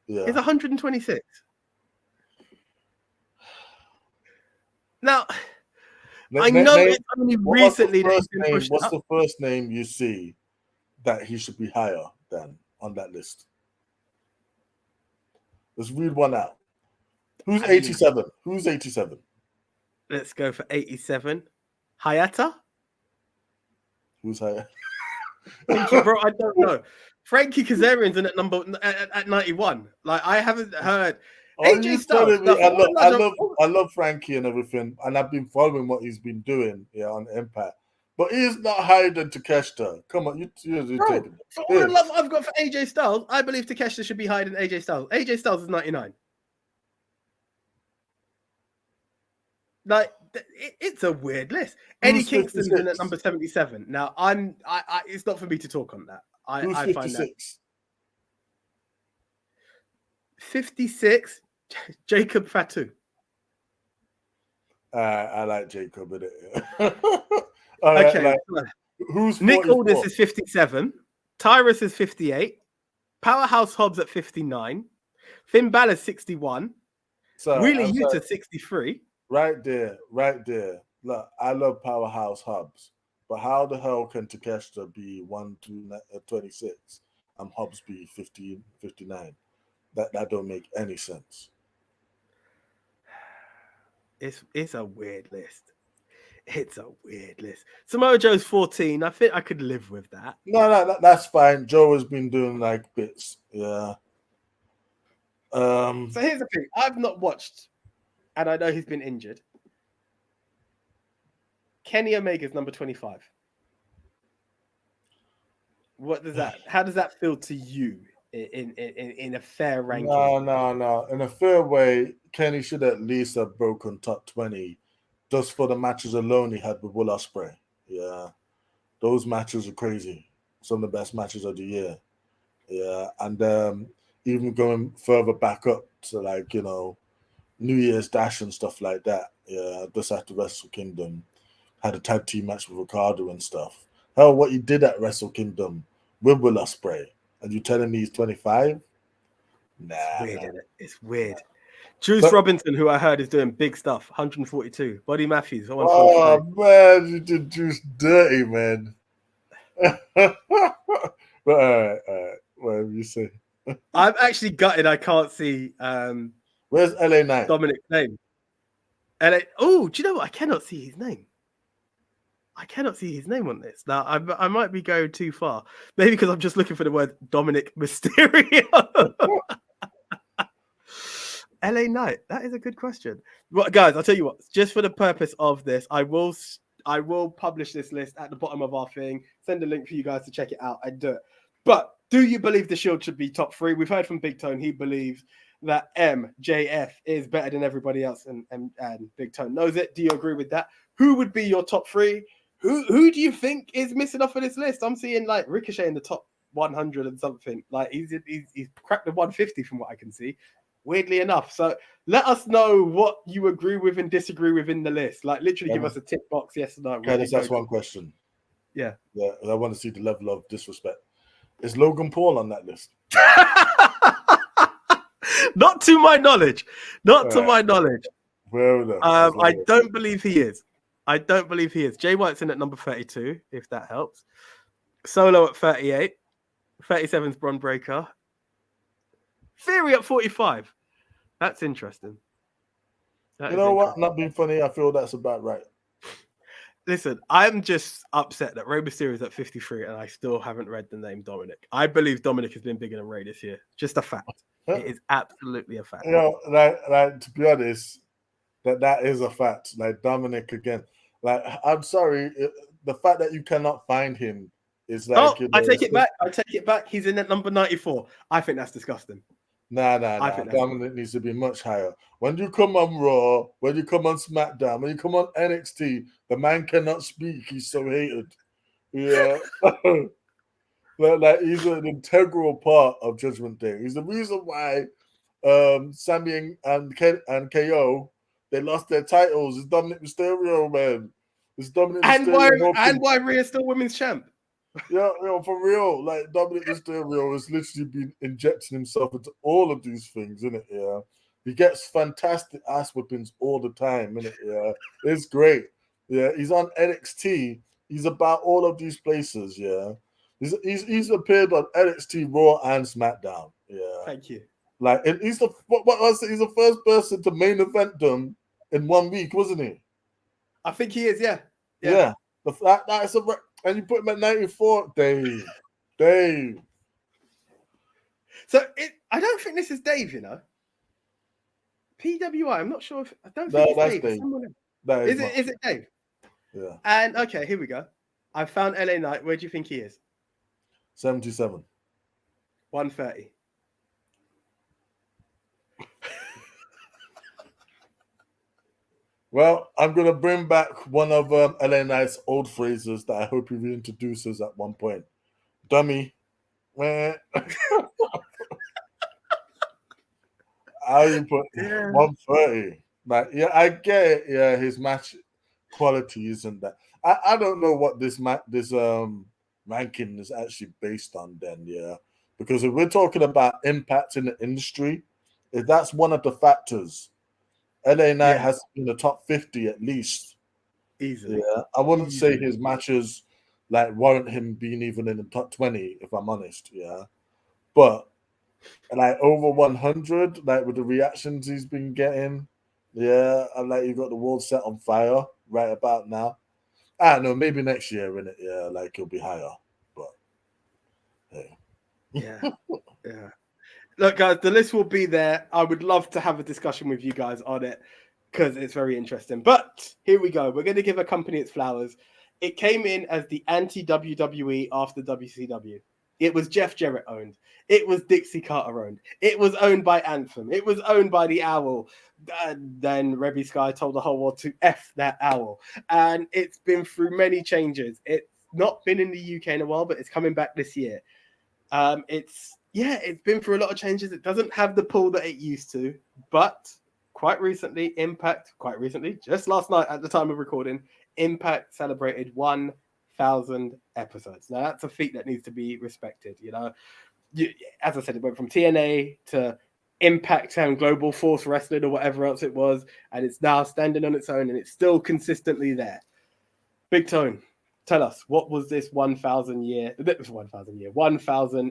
is 126. Now, I know it's only recently that he's been pushed What's up. the first name you see that he should be higher than on that list? Let's read one out. Who's 87? Who's 87? Let's go for 87. Hayata? Who's higher? Bro, I don't know. Frankie Kazarian's in at number at 91. Like, I haven't heard. AJ Styles. I love Frankie and everything, and I've been following what he's been doing on Impact. But he's not higher than Takeshita. Come on, you're taking it. For all the love I've got for AJ Styles, I believe Takeshita should be higher than AJ Styles. AJ Styles is 99. Like, it's a weird list. Eddie Kingston's in at number 77. Now, it's not for me to talk on that. Who's 56? Find that 56. Jacob Fatu. I like Jacob in it. Okay. Who's Nick Aldis is 57. Tyrus is 58. Powerhouse Hobbs at 59. Finn Balor 61. Wheeler Yuta 63. Right there. Look, I love Powerhouse Hobbs, but how the hell can Takeshita be 1-26 and Hobbs be 59? That don't make any sense. It's a weird list. It's a weird list. Samoa Joe's 14. I think I could live with that. No, that's fine. Joe has been doing like bits. Yeah. So here's the thing. I've not watched, and I know he's been injured. Kenny Omega's number 25. How does that feel to you in a fair ranking? No. In a fair way, Kenny should at least have broken top 20 just for the matches alone he had with Will Ospreay. Yeah. Those matches are crazy. Some of the best matches of the year. Yeah. And even going further back up to New Year's Dash and stuff like that. Yeah. Just after Wrestle Kingdom. Had a tag team match with Ricardo and stuff. Hell, what he did at Wrestle Kingdom with Will Ospreay, and you telling me he's 25? Nah. It's weird, isn't it? It's weird. Juice Robinson, who I heard is doing big stuff, 142. Buddy Matthews, 143. Oh, man, you did Juice dirty, man. But all right. Whatever you say. I'm actually gutted I can't see where's LA Knight? Dominic's name. Oh, do you know what? I cannot see his name. I cannot see his name on this. Now, I might be going too far. Maybe because I'm just looking for the word Dominic Mysterio. LA Knight. That is a good question. Well, guys, I'll tell you what. Just for the purpose of this, I will publish this list at the bottom of our thing. Send a link for you guys to check it out. I do it. But do you believe the Shield should be top 3? We've heard from Big Tone. He believes that MJF is better than everybody else, and Big Tone knows it. Do you agree with that? Who would be your top 3? Who do you think is missing off of this list? I'm seeing like Ricochet in the top 100 and something. Like he's cracked the 150 from what I can see. Weirdly enough. So let us know what you agree with and disagree with in the list. Like literally give us a tick box, yes or no. Okay, that's one question. Yeah. I want to see the level of disrespect. Is Logan Paul on that list? Not to my knowledge. My knowledge. Well, I don't believe he is. Jay White's in at number 32, if that helps. Solo at 38. 37's Bron Breakker. Theory at 45. That's interesting. You know what? Not being funny, I feel that's about right. Listen, I'm just upset that Rey Mysterio is at 53 and I still haven't read the name Dominic. I believe Dominic has been bigger than Rey this year. Just a fact. It is absolutely a fact. You know, like to be honest, that is a fact. Like Dominic again. Like, I'm sorry, the fact that you cannot find him is like. I take it back. I take it back. He's in at number 94. I think that's disgusting. Nah. Dominic needs to be much higher. When you come on Raw, when you come on SmackDown, when you come on NXT, the man cannot speak. He's so hated. Yeah. like he's an integral part of Judgment Day. He's the reason why Sammy and KO, they lost their titles. It's Dominic Mysterio, man. It's Dominic Mysterio. And why Rhea's still women's champ. Yeah, for real. Like Dominic Mysterio has literally been injecting himself into all of these things, isn't it? Yeah. He gets fantastic ass whippings all the time, isn't it? Yeah. It's great. Yeah. He's on NXT. He's about all of these places, yeah. He's appeared on NXT, Raw, and SmackDown. Yeah. Thank you. Like, and he's the he's the first person to main event them in 1 week, wasn't he? I think he is, yeah. Yeah. That's and you put him at 94, Dave. So I don't think this is Dave, you know. PWI, I'm not sure if I don't think it's Dave. Is it Dave? Yeah. And okay, here we go. I found LA Knight. Where do you think he is? 77. 130. Well, I'm going to bring back one of LA Knight's old phrases that I hope he reintroduces at one point. Dummy. Man. How you put 130? Like, yeah, I get it. Yeah, his match quality isn't that. I don't know what this ranking is actually based on then, yeah. Because if we're talking about impact in the industry, if that's one of the factors, LA Knight has to be in the top 50 at least. Easily. Yeah. I wouldn't say his matches like warrant him being even in the top 20, if I'm honest. Yeah. But like over 100, like with the reactions he's been getting, yeah, and like you got the world set on fire right about now. I don't know, maybe next year, innit? Yeah, like he'll be higher. But hey. Yeah. Look, guys, the list will be there. I would love to have a discussion with you guys on it because it's very interesting. But here we go. We're going to give a company its flowers. It came in as the anti-WWE after WCW. It was Jeff Jarrett owned. It was Dixie Carter owned. It was owned by Anthem. It was owned by the Owl. Then Rebby Sky told the whole world to F that Owl. And it's been through many changes. It's not been in the UK in a while, but it's coming back this year. It's been through a lot of changes. It doesn't have the pull that it used to, but quite recently, just last night at the time of recording, Impact celebrated 1,000 episodes. Now that's a feat that needs to be respected. You know, as I said, it went from TNA to Impact and Global Force Wrestling or whatever else it was, and it's now standing on its own, and it's still consistently there. Big Tone, tell us, what was this 1,000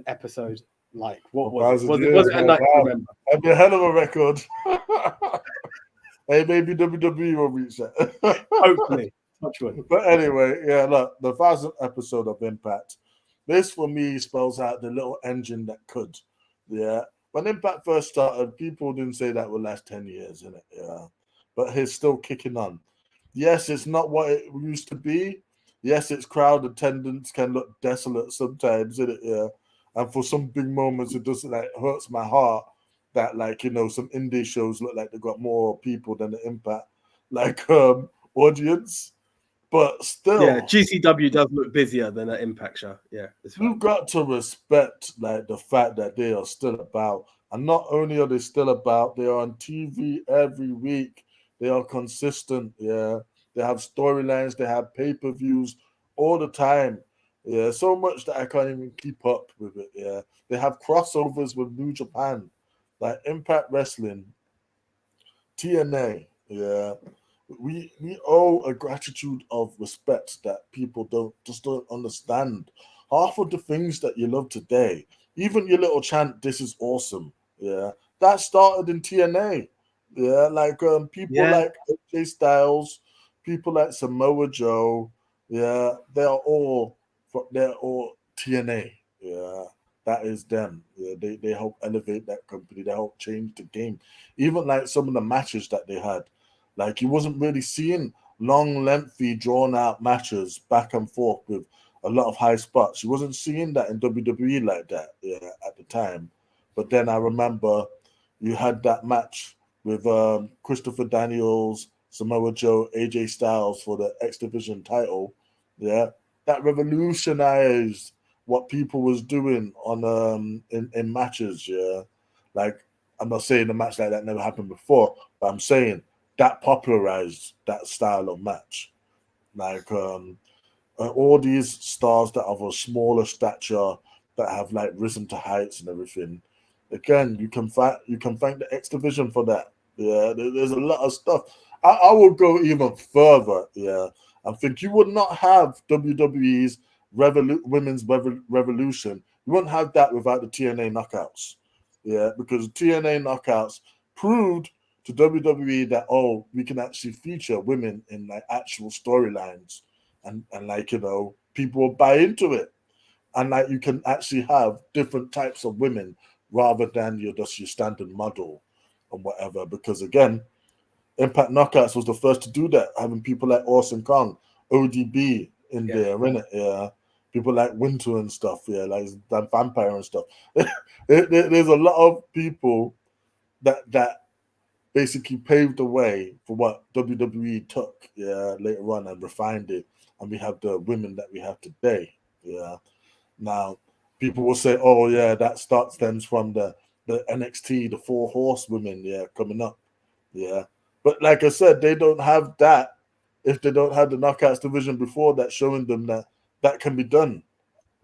episode like? What was it? Was it a night to remember? That'd be a hell of a record. Hey, maybe WWE will reach that. Hopefully. But anyway, yeah, look, the 1,000th episode of Impact. This for me spells out the little engine that could. Yeah. When Impact first started, people didn't say that would last 10 years, innit? Yeah. But it's still kicking on. Yes, it's not what it used to be. Yes, its crowd attendance can look desolate sometimes, innit? Yeah. And for some big moments, it just like hurts my heart that, like, you know, some indie shows look like they got more people than the Impact like audience. But still, yeah, GCW does look busier than an Impact show. Yeah, you've got to respect like the fact that they are still about, and not only are they still about, they are on TV every week. They are consistent. Yeah, they have storylines. They have pay-per-views all the time. Yeah, so much that I can't even keep up with it. Yeah, they have crossovers with New Japan, like Impact Wrestling, TNA. Yeah. We owe a gratitude of respect that people don't understand. Half of the things that you love today, even your little chant, "This is awesome," Yeah, that started in TNA. Yeah, like people Yeah. like AJ Styles, people like Samoa Joe. Yeah, they're all TNA. Yeah, that is them. Yeah, they help elevate that company. They help change the game. Even like some of the matches that they had, like you wasn't really seeing long, lengthy, drawn out matches back and forth with a lot of high spots. You wasn't seeing that in WWE like that. Yeah, at the time. But then I remember you had that match with Christopher Daniels, Samoa Joe, AJ Styles for the X Division title. Yeah, that revolutionized what people was doing on in matches. Yeah, like I'm not saying a match like that never happened before, but I'm saying that popularized that style of match. Like all these stars that have a smaller stature that have like risen to heights and everything. Again, you can thank the X Division for that. Yeah, there's a lot of stuff. I will go even further. Yeah, I think you would not have WWE's women's revolution. You wouldn't have that without the TNA knockouts. Yeah, because TNA knockouts proved to WWE that we can actually feature women in like actual storylines and like people will buy into it, and like you can actually have different types of women rather than your standard model and whatever. Because again, Impact Knockouts was the first to do that, having people like Orson Kong, ODB in there, innit? Yeah, people like Winter and stuff. Yeah, like that Vampire and stuff. There's a lot of people that basically paved the way for what WWE took, yeah, later on and refined it, and we have the women that we have today. Yeah. Now, people will say, "Oh, yeah, that stems from the NXT, the Four Horsewomen, yeah, coming up." Yeah, but like I said, they don't have that if they don't have the Knockouts division before that, showing them that that can be done.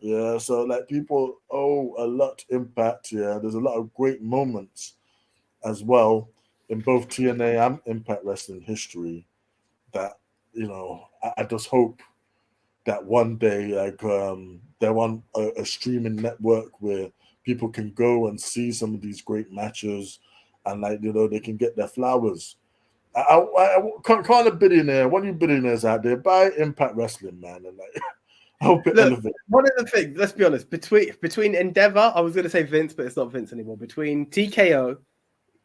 Yeah, so like people owe a lot to Impact. Yeah, there's a lot of great moments as well in both TNA and Impact Wrestling history that I just hope that one day like they're on a streaming network where people can go and see some of these great matches and like they can get their flowers. Call a billionaire, one of you billionaires out there, buy Impact Wrestling, man, and like I hope it Look, elevates. one of the things, let's be honest, between Endeavor, I was going to say Vince, but it's not Vince anymore. Between TKO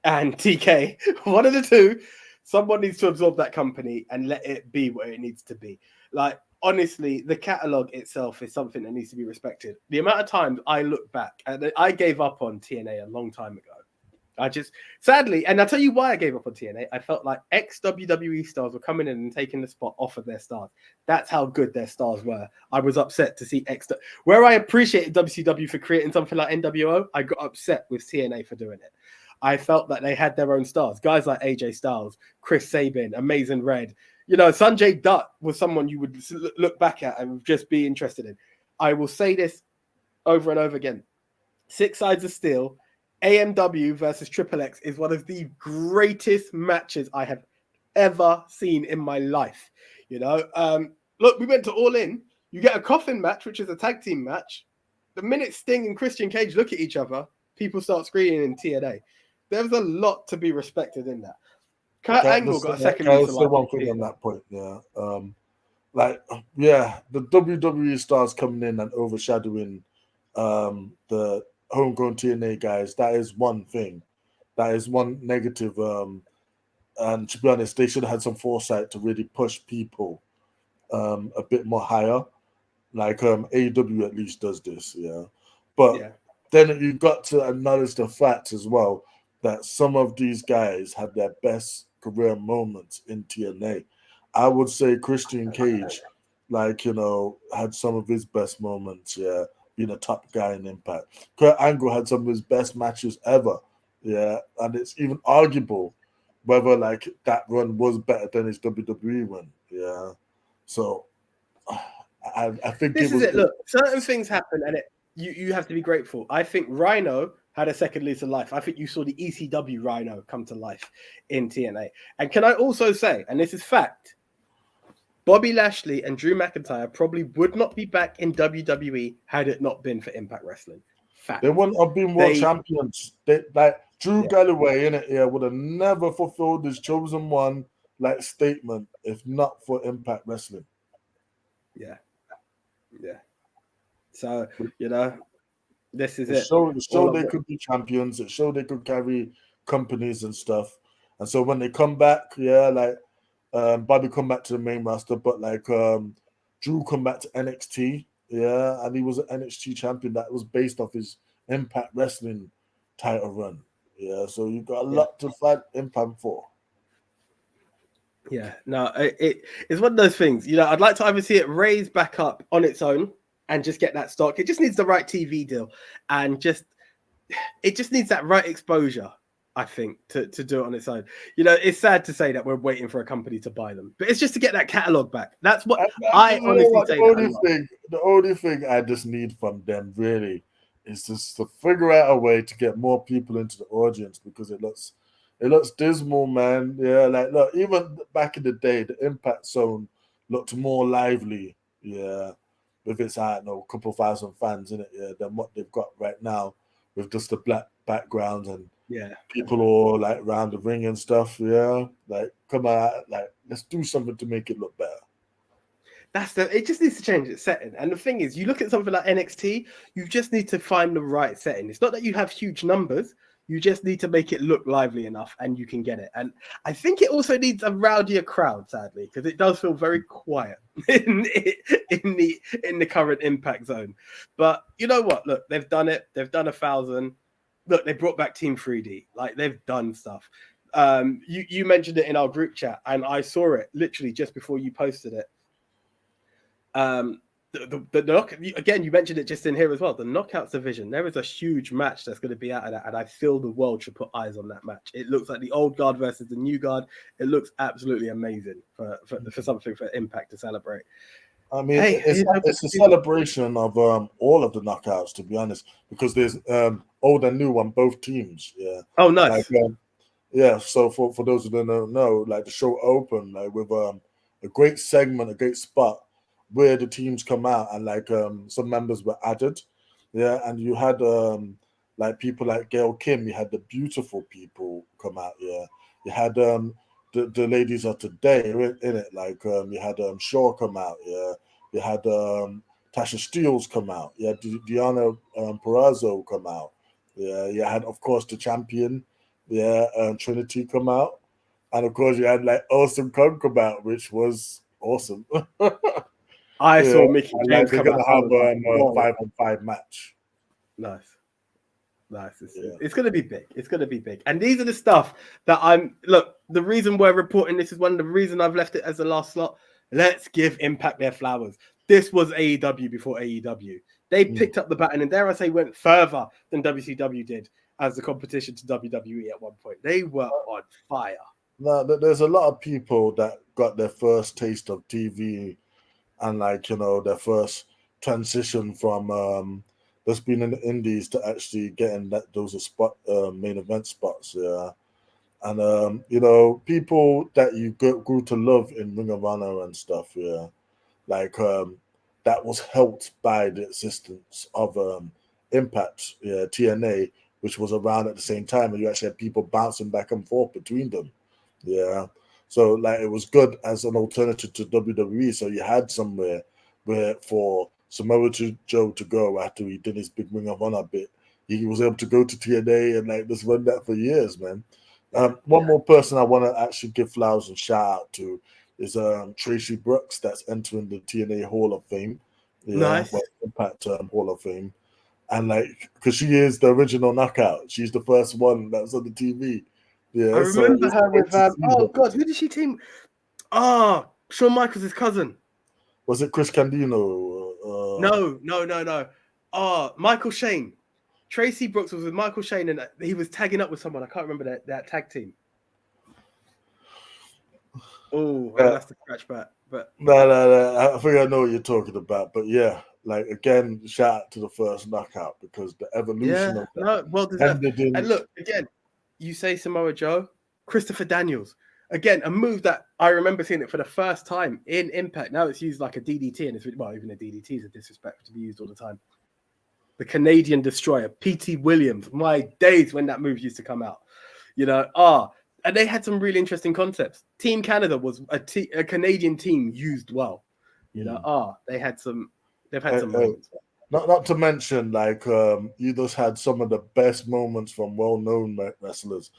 and TK, one of the two, someone needs to absorb that company and let it be what it needs to be. Like, honestly, the catalog itself is something that needs to be respected. The amount of times I look back, and I gave up on TNA a long time ago. I just, sadly, and I'll tell you why I gave up on TNA. I felt like ex-WWE stars were coming in and taking the spot off of their stars. That's how good their stars were. I was upset to see where I appreciated WCW for creating something like NWO, I got upset with TNA for doing it. I felt that they had their own stars. Guys like AJ Styles, Chris Sabin, Amazing Red. Sanjay Dutt was someone you would look back at and just be interested in. I will say this over and over again. 6 Sides of Steel, AMW versus Triple X is one of the greatest matches I have ever seen in my life. Look, we went to All In. You get a coffin match, which is a tag team match. The minute Sting and Christian Cage look at each other, people start screaming in TNA. There's a lot to be respected in that. Kurt Angle got a second lease of life. One thing on that point, yeah. The WWE stars coming in and overshadowing the homegrown TNA guys. That is one thing. That is one negative. And to be honest, they should have had some foresight to really push people a bit more higher. Like AEW at least does this, yeah. But then you got to acknowledge the fact as well that some of these guys had their best career moments in TNA. I would say Christian Cage, had some of his best moments, yeah, being a top guy in Impact. Kurt Angle had some of his best matches ever, yeah, and it's even arguable whether like that run was better than his WWE run, yeah. So I think this is it. Look, certain things happen, and you have to be grateful. I think Rhino had a second lease of life. I think you saw the ECW Rhino come to life in TNA. And can I also say, and this is fact, Bobby Lashley and Drew McIntyre probably would not be back in WWE had it not been for Impact Wrestling. Fact. They wouldn't have been world champions. They like Drew Galloway in it. Yeah, would have never fulfilled his chosen one like statement if not for Impact Wrestling. Yeah. So this is It it. showed they could be champions. It showed they could carry companies and stuff. And so when they come back, Bobby come back to the main roster, but Drew come back to NXT, and he was an NXT champion that was based off his Impact Wrestling title run. Yeah, so you got a lot to fight Impact for. Yeah, no, it's one of those things. I'd like to either see it raised back up on its own and just get that stock. It just needs the right TV deal, and it just needs that right exposure, I think, to do it on its own. It's sad to say that we're waiting for a company to buy them, but it's just to get that catalog back. That's what I honestly say. The only thing I just need from them really is just to figure out a way to get more people into the audience, because it looks dismal, man. Yeah, look, even back in the day, the Impact Zone looked more lively. Yeah, with its a couple thousand fans in it, than what they've got right now, with just the black background and people all around the ring and stuff. Yeah, come on, let's do something to make it look better. It just needs to change its setting. And the thing is, you look at something like NXT, you just need to find the right setting. It's not that you have huge numbers. You just need to make it look lively enough, and you can get it. And I think it also needs a rowdier crowd, sadly, because it does feel very quiet in the current Impact Zone. But you know what? Look, they've done it. They've done 1,000. Look, they brought back Team 3D. They've done stuff. You mentioned it in our group chat, and I saw it literally just before you posted it. Again, you mentioned it just in here as well. The Knockouts division, there is a huge match that's going to be out of that, and I feel the world should put eyes on that match. It looks like the old guard versus the new guard. It looks absolutely amazing for something for Impact to celebrate. I mean, it's a celebration of all of the knockouts, to be honest, because there's old and new on both teams. Yeah. Oh, nice. So for those who don't know, the show opened with a great segment, a great spot where the teams come out, and some members were added. Yeah, and you had people like Gail Kim. You had the beautiful people come out. Yeah, you had the ladies of today in it. You had Shaw come out. Yeah, you had Tasha Steeles come out. You had Deanna Purrazzo come out. Yeah, you had, of course, the champion. Yeah, Trinity come out, and of course you had Awesome Kong come out, which was awesome. I saw Mickey James they're going to have a 5-on-5 match. Nice. It's going to be big. It's going to be big. And these are the stuff that the reason we're reporting this is one of the reasons I've left it as the last slot. Let's give Impact their flowers. This was AEW before AEW. They picked up the baton, and dare I say, went further than WCW did as the competition to WWE at one point. They were on fire. No, there's a lot of people that got their first taste of TV and their first transition from just being in the indies to actually getting those main event spots. Yeah, and people that you grew to love in Ring of Honor and stuff. Yeah, that was helped by the existence of Impact, TNA, which was around at the same time, and you actually had people bouncing back and forth between them. Yeah. So it was good as an alternative to WWE. So you had somewhere where for Samoa Joe to go after he did his big Ring of Honor bit, he was able to go to TNA and just run that for years, man. One more person I want to actually give flowers and shout out to is Tracy Brooks, that's entering the TNA Hall of Fame. Yeah, nice. Impact Hall of Fame. And because she is the original Knockout. She's the first one that was on the TV. Yeah, I remember her with who did she team? Oh, Shawn Michaels' cousin. Was it Chris Candido? No. Oh, Michael Shane. Tracy Brooks was with Michael Shane, and he was tagging up with someone. I can't remember that tag team. Oh, that's the scratch back. But no. I think I know what you're talking about. But yeah, again, shout out to the first Knockout, because the evolution of that. Well deserved. And look, again, you say Samoa Joe, Christopher Daniels. Again, a move that I remember seeing it for the first time in Impact. Now it's used like a DDT, and even a DDT is a disrespect to be used all the time. the Canadian Destroyer, P.T. Williams. My days when that movie used to come out. And they had some really interesting concepts. Team Canada was a Canadian team used well. They've had some moments. Not to mention, like, you just had some of the best moments from well-known wrestlers.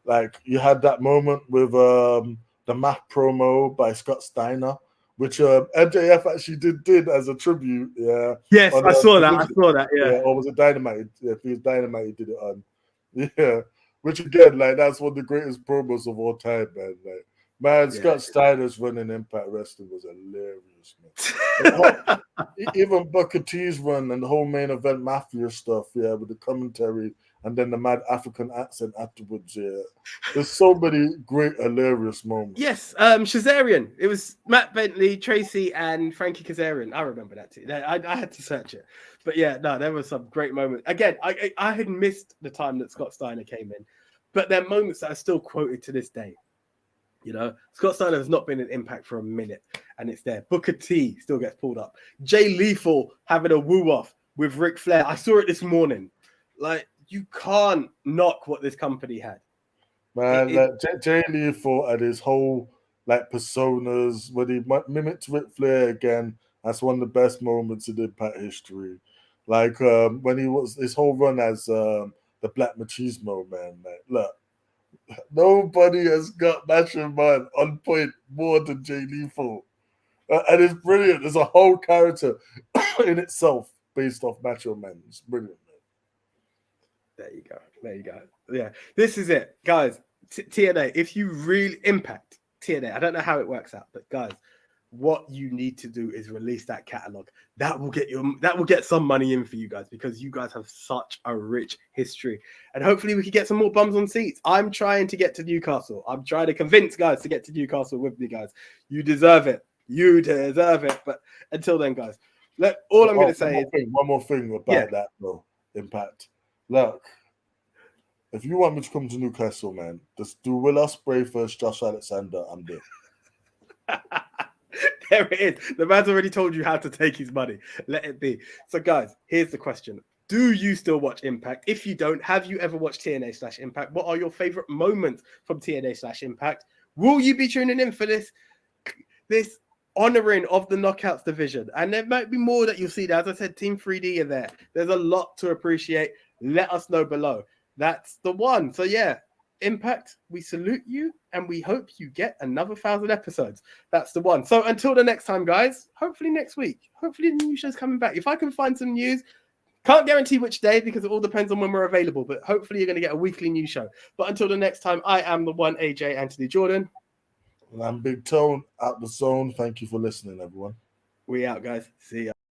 Like, you had that moment with the Mac promo by Scott Steiner, which MJF actually did as a tribute. Yeah. Yes, I saw that. Yeah. Or was it Dynamite? Yeah, if it was Dynamite, he did it on. Yeah. Which again, like, that's one of the greatest promos of all time, man. Scott Steiner's running Impact Wrestling was hilarious, man. Even Booker T's run and the whole main event Mafia stuff, with the commentary and then the mad African accent afterwards, There's so many great, hilarious moments. Yes, Kazarian. It was Matt Bentley, Tracy, and Frankie Kazarian. I remember that too. I had to search it. But there were some great moments. Again, I had missed the time that Scott Steiner came in. But there are moments that are still quoted to this day. Scott Steiner has not been in Impact for a minute, and it's there. Booker T still gets pulled up. Jay Lethal having a woo-off with Ric Flair. I saw it this morning. Like, you can't knock what this company had. Man, Jay Lethal and his whole, like, personas, when he mimicked Ric Flair again, that's one of the best moments in Impact history. Like, when he was, his whole run as the Black Machismo, man. Like, look, nobody has got Macho Man on point more than Jay Lethal. And it's brilliant. There's a whole character in itself based off Macho Man. It's brilliant, man. There you go. Yeah, this is it. Guys, TNA, if you really Impact TNA, I don't know how it works out, but guys, what you need to do is release that catalog. That will get some money in for you guys, because you guys have such a rich history, and hopefully we can get some more bums on seats. I'm trying to get to Newcastle. I'm trying to convince guys to get to Newcastle with me, guys. You deserve it. But until then, guys, I'm going to say is one more thing about that, though. Impact. Look, if you want me to come to Newcastle, man, just do Will Ospreay first, Josh Alexander. I'm there. There it is. The man's already told you how to take his money. Let it be. So, guys, here's the question. Do you still watch Impact? If you don't, have you ever watched TNA/Impact? What are your favorite moments from TNA/Impact? Will you be tuning in for this honoring of the Knockouts division? And there might be more that you'll see there. As I said, Team 3D are there. There's a lot to appreciate. Let us know below. That's the one. So, Impact, we salute you, and we hope you get another 1,000 episodes. That's the one. So until the next time, guys, hopefully next week. Hopefully the new show's coming back. If I can find some news, can't guarantee which day because it all depends on when we're available, but hopefully you're going to get a weekly news show. But until the next time, I am the one AJ Anthony Jordan. And I'm Big Tone, out the zone. Thank you for listening, everyone. We out, guys. See ya.